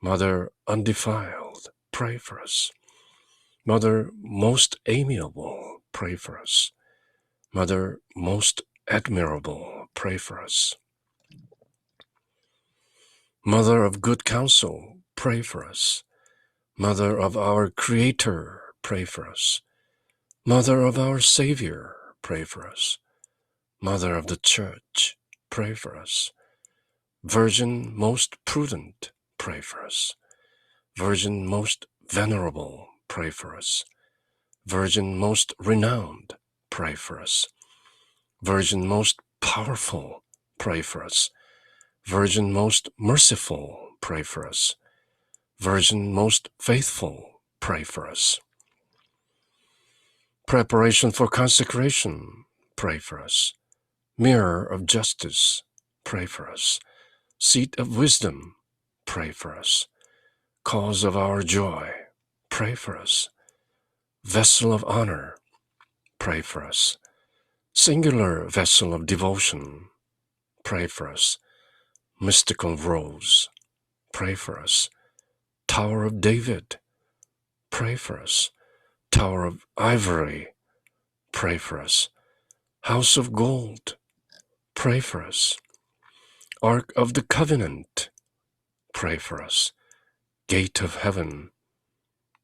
Mother undefiled, pray for us. Mother most amiable, pray for us. Mother most admirable, pray for us. Mother of good counsel, pray for us. Mother of our Creator, pray for us. Mother of our Savior, pray for us. Mother of the Church, pray for us. Virgin most prudent, pray for us. Virgin most venerable, pray for us. Virgin most renowned, pray for us. Virgin most powerful, pray for us. Virgin most merciful, pray for us. Virgin most faithful, pray for us. Preparation for consecration, pray for us. Mirror of justice, pray for us. Seat of wisdom, pray for us. Cause of our joy, pray for us. Vessel of honor, pray for us. Singular vessel of devotion, pray for us. Mystical rose, pray for us. Tower of David, pray for us. Tower of Ivory, pray for us. House of Gold, pray for us. Ark of the Covenant, pray for us. Gate of Heaven,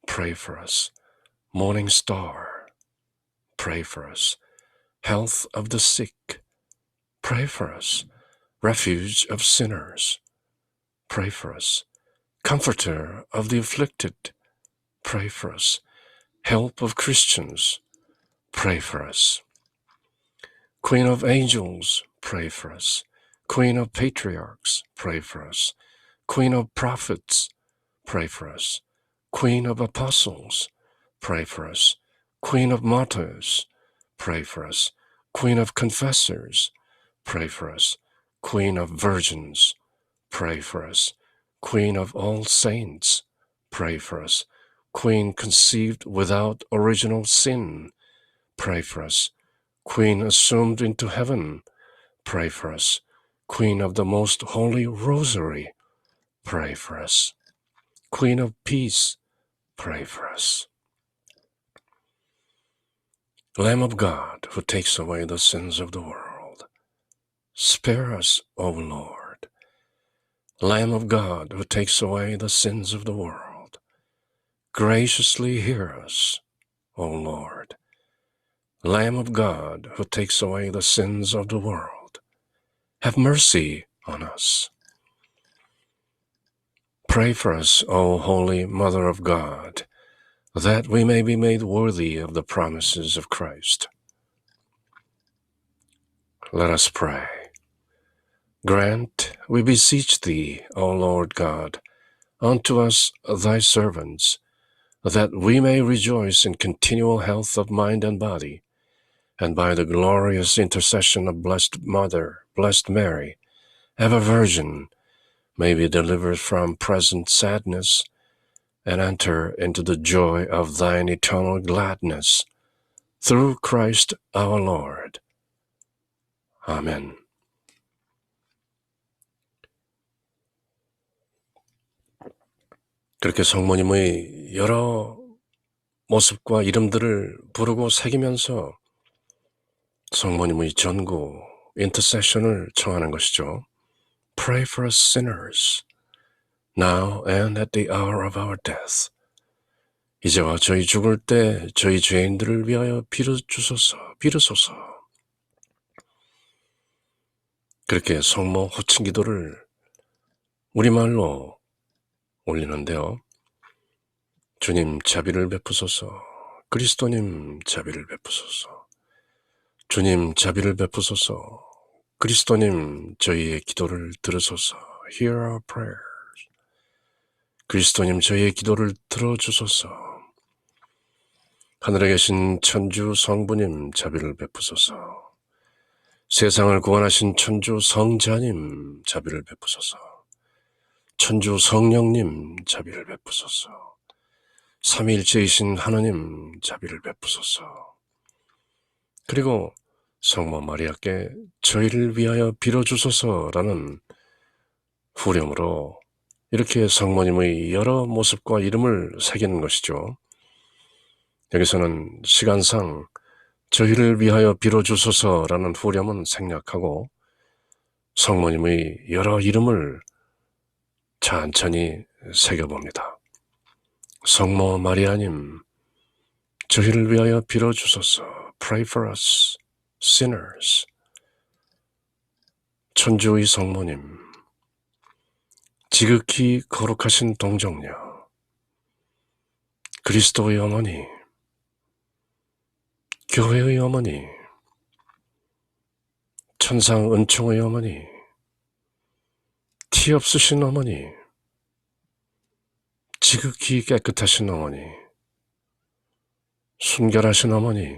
pray for us. Morning Star, pray for us. Health of the sick, pray for us. Refuge of sinners, pray for us. Comforter of the afflicted, pray for us. Help of Christians, pray for us. Queen of angels, pray for us. Queen of patriarchs, pray for us. Queen of prophets, pray for us. Queen of apostles, pray for us. Queen of martyrs, pray for us. Queen of confessors, pray for us. Queen of virgins, pray for us. Queen of all saints, pray for us. Queen conceived without original sin, pray for us. Queen assumed into heaven, pray for us. Queen of the most holy rosary, pray for us. Queen of peace, pray for us. Lamb of God, who takes away the sins of the world, spare us, O Lord. Lamb of God, who takes away the sins of the world, graciously hear us, O Lord. Lamb of God, who takes away the sins of the world, have mercy on us. Pray for us, O Holy Mother of God, that we may be made worthy of the promises of Christ. Let us pray. Grant, we beseech thee, O Lord God, unto us thy servants, that we may rejoice in continual health of mind and body, and by the glorious intercession of Blessed Mother, Blessed Mary, ever Virgin, may be delivered from present sadness, and enter into the joy of thine eternal gladness, through Christ our Lord. 아멘. 그렇게 성모님의 여러 모습과 이름들을 부르고 새기면서 성모님의 전구, 인터세션을 청하는 것이죠. Pray for us sinners, now and at the hour of our death. 이제와 저희 죽을 때 저희 죄인들을 위하여 비르소서. 그렇게 성모 호칭 기도를 우리말로 올리는데요. 주님 자비를 베푸소서. 그리스도님 자비를 베푸소서. 주님 자비를 베푸소서. 그리스도님 저희의 기도를 들으소서. Hear our prayers. 그리스도님 저희의 기도를 들어주소서. 하늘에 계신 천주 성부님 자비를 베푸소서. 세상을 구원하신 천주 성자님 자비를 베푸소서. 천주 성령님 자비를 베푸소서. 삼위일체이신 하나님 자비를 베푸소서. 그리고 성모 마리아께 저희를 위하여 빌어주소서라는 후렴으로 이렇게 성모님의 여러 모습과 이름을 새기는 것이죠. 여기서는 시간상 저희를 위하여 빌어주소서라는 후렴은 생략하고 성모님의 여러 이름을 천천히 새겨봅니다. 성모 마리아님, 저희를 위하여 빌어주소서. Pray for us, sinners. 천주의 성모님, 지극히 거룩하신 동정녀, 그리스도의 어머니, 교회의 어머니, 천상 은총의 어머니, 티 없으신 어머니, 지극히 깨끗하신 어머니, 순결하신 어머니,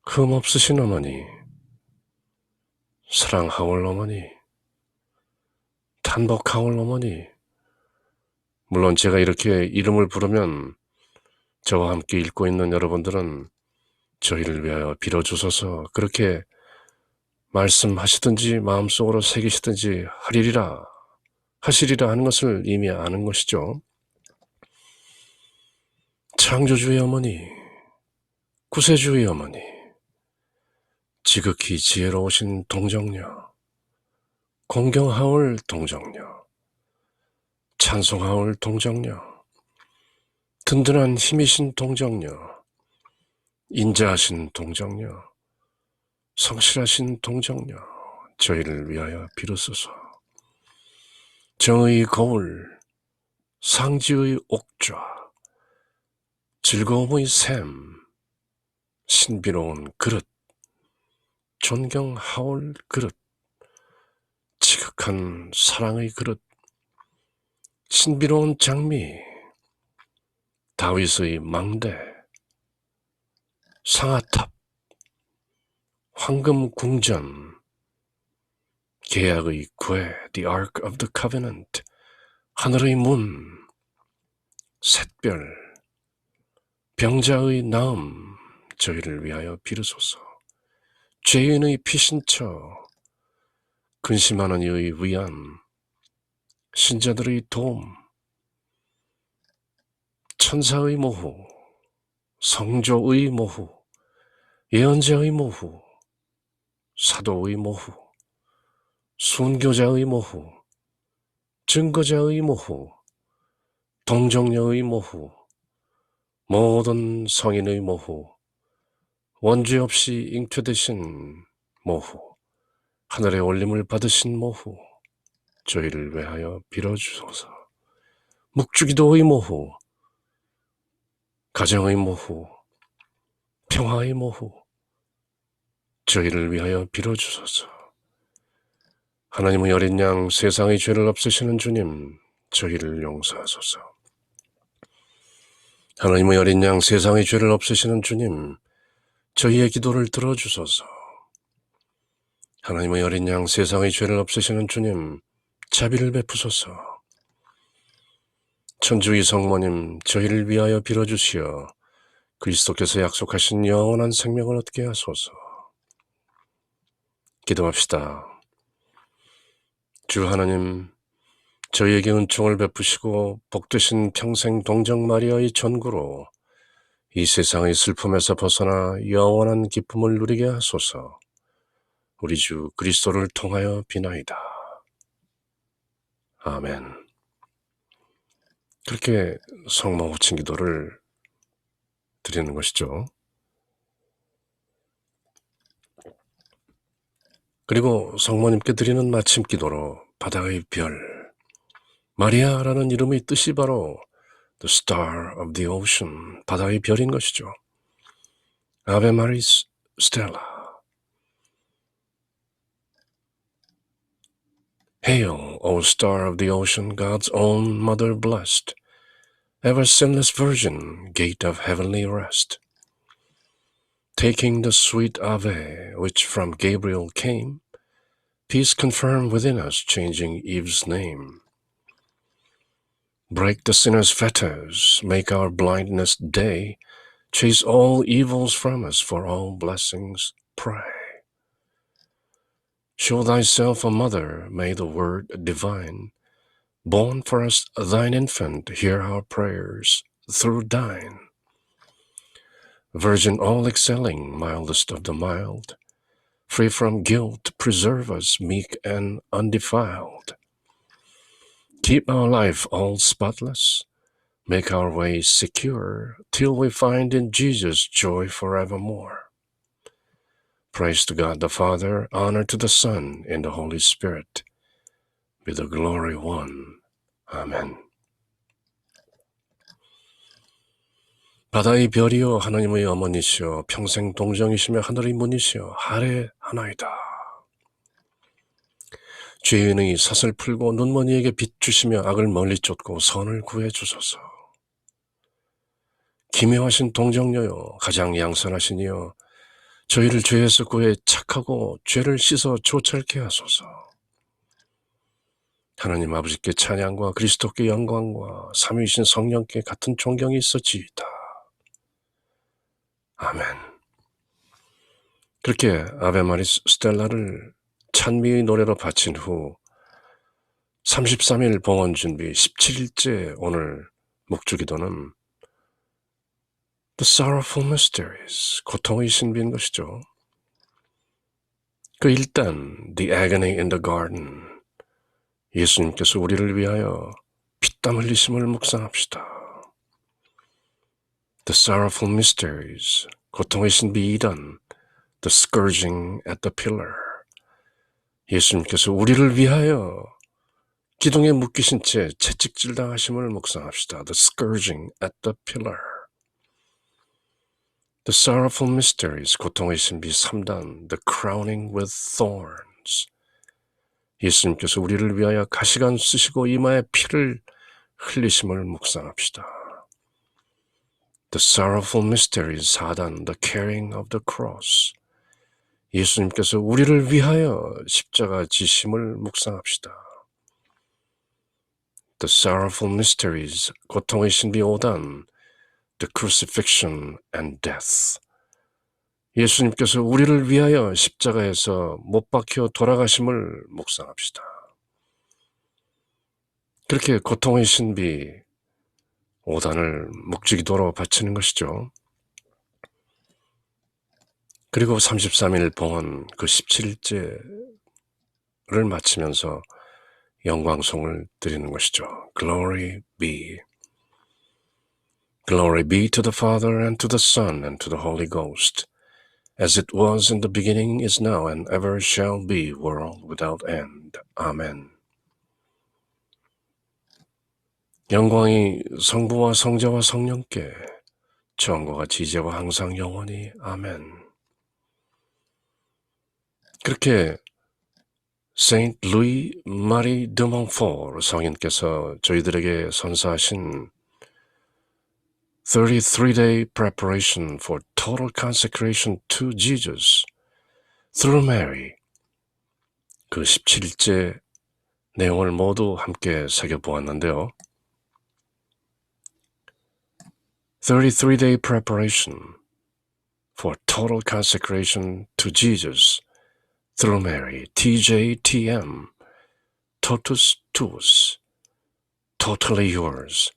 흠 없으신 어머니, 사랑하올 어머니, 탄복하올 어머니. 물론 제가 이렇게 이름을 부르면 저와 함께 읽고 있는 여러분들은 저희를 위하여 빌어주소서 그렇게 말씀하시든지 마음속으로 새기시든지 하시리라 하는 것을 이미 아는 것이죠. 창조주의 어머니, 구세주의 어머니, 지극히 지혜로우신 동정녀, 공경하올 동정녀, 찬송하올 동정녀, 든든한 힘이신 동정녀, 인자하신 동정녀, 성실하신 동정녀, 저희를 위하여 빌으소서. 정의 거울, 상지의 옥좌, 즐거움의 샘, 신비로운 그릇, 존경하올 그릇, 지극한 사랑의 그릇, 신비로운 장미, 다윗의 망대, 상아탑, 황금 궁전, 계약의 궤, the Ark of the Covenant, 하늘의 문, 샛별, 병자의 나음, 저희를 위하여 빌으소서. 죄인의 피신처, 근심하는 이의 위안, 신자들의 도움, 천사의 모후, 성조의 모후, 예언자의 모후, 사도의 모후, 순교자의 모후, 증거자의 모후, 동정녀의 모후, 모든 성인의 모후, 원죄 없이 잉태되신 모후, 하늘의 올림을 받으신 모후, 저희를 위하여 빌어주소서. 묵주기도의 모후, 가정의 모후, 평화의 모후, 저희를 위하여 빌어주소서. 하나님의 어린 양 세상의 죄를 없애시는 주님, 저희를 용서하소서. 하나님의 어린 양 세상의 죄를 없애시는 주님, 저희의 기도를 들어주소서. 하나님의 어린 양 세상의 죄를 없애시는 주님, 자비를 베푸소서. 천주의 성모님, 저희를 위하여 빌어주시어 그리스도께서 약속하신 영원한 생명을 얻게 하소서. 기도합시다. 주 하나님, 저희에게 은총을 베푸시고 복되신 평생 동정 마리아의 전구로 이 세상의 슬픔에서 벗어나 영원한 기쁨을 누리게 하소서. 우리 주 그리스도를 통하여 비나이다. 아멘. 그렇게 성모 호칭 기도를 드리는 것이죠. 그리고 성모님께 드리는 마침 기도로 바다의 별, 마리아라는 이름의 뜻이 바로 The Star of the Ocean, 바다의 별인 것이죠. Ave Maris Stella. Hail, O Star of the Ocean, God's own Mother blessed, ever sinless Virgin, gate of heavenly rest, taking the sweet Ave which from Gabriel came, peace confirm within us, changing Eve's name. Break the sinner's fetters, make our blindness day, chase all evils from us, for all blessings pray. Show thyself a mother, may the word divine, born for us thine infant, hear our prayers through thine. Virgin all excelling, mildest of the mild, free from guilt, preserve us meek and undefiled. Keep our life all spotless, make our way secure, till we find in Jesus joy forevermore. Praise to God the Father, honor to the Son, and the Holy Spirit, be the glory one. 아멘. 바다의 별이여 하나님의 어머니시여 평생 동정이시며 하늘의 문이시여 할애하나이다. 죄인의 사슬 풀고 눈먼이에게 빛 주시며 악을 멀리 쫓고 선을 구해 주소서. 기묘하신 동정녀여 가장 양선하시니여 저희를 죄에서 구해 착하고 죄를 씻어 조철케 하소서. 하나님 아버지께 찬양과 그리스도께 영광과 삼위이신 성령께 같은 존경이 있었지이다. 아멘. 그렇게 아베 마리스 스텔라를 찬미의 노래로 바친 후 33일 봉헌 준비 17일째 오늘 묵주기도는 The Sorrowful Mysteries, 고통의 신비인 것이죠. 그 일단 The Agony in the Garden, 예수님께서 우리를 위하여 피땀 흘리심을 묵상합시다. The Sorrowful Mysteries, 고통의 신비 2단 The Scourging at the Pillar, 예수님께서 우리를 위하여 기둥에 묶이신 채 채찍질 당하심을 묵상합시다. The Scourging at the Pillar. The Sorrowful Mysteries, 고통의 신비 3단 The Crowning with Thorns, 예수님께서 우리를 위하여 가시관 쓰시고 이마에 피를 흘리심을 묵상합시다. The Sorrowful Mysteries 4단 The Carrying of the Cross, 예수님께서 우리를 위하여 십자가 지심을 묵상합시다. The Sorrowful Mysteries, 고통의 신비 5단 The Crucifixion and Death, 예수님께서 우리를 위하여 십자가에서 못 박혀 돌아가심을 묵상합시다. 그렇게 고통의 신비 5단을 묵주기도로 바치는 것이죠. 그리고 33일 봉헌 그 17일째를 마치면서 영광송을 드리는 것이죠. Glory be. Glory be to the Father and to the Son and to the Holy Ghost, as it was in the beginning, is now, and ever shall be, world without end. 아멘. 영광이 성부와 성자와 성령께 처음과 같이 이제와 항상 영원히. 아멘. 그렇게 Saint Louis Marie de Montfort 성인께서 저희들에게 선사하신 33-day preparation for total consecration to Jesus through Mary, 그 17일째 내용을 모두 함께 새겨보았는데요. 33-day preparation for total consecration to Jesus through Mary, TJTM, totus tuus, totally yours,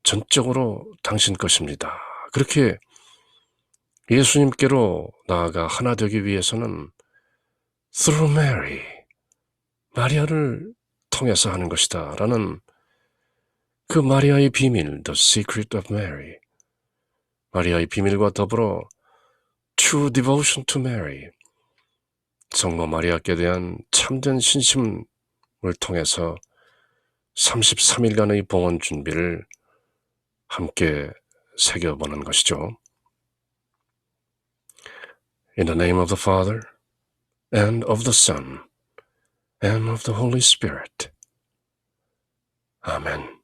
전적으로 당신 것입니다. 그렇게 예수님께로 나아가 하나 되기 위해서는 through Mary, 마리아를 통해서 하는 것이다 라는 그 마리아의 비밀, the secret of Mary, 마리아의 비밀과 더불어 true devotion to Mary, 성모 마리아께 대한 참된 신심을 통해서 33일간의 봉헌 준비를 함께 새겨보는 것이죠. In the name of the Father, and of the Son, and of the Holy Spirit. Amen.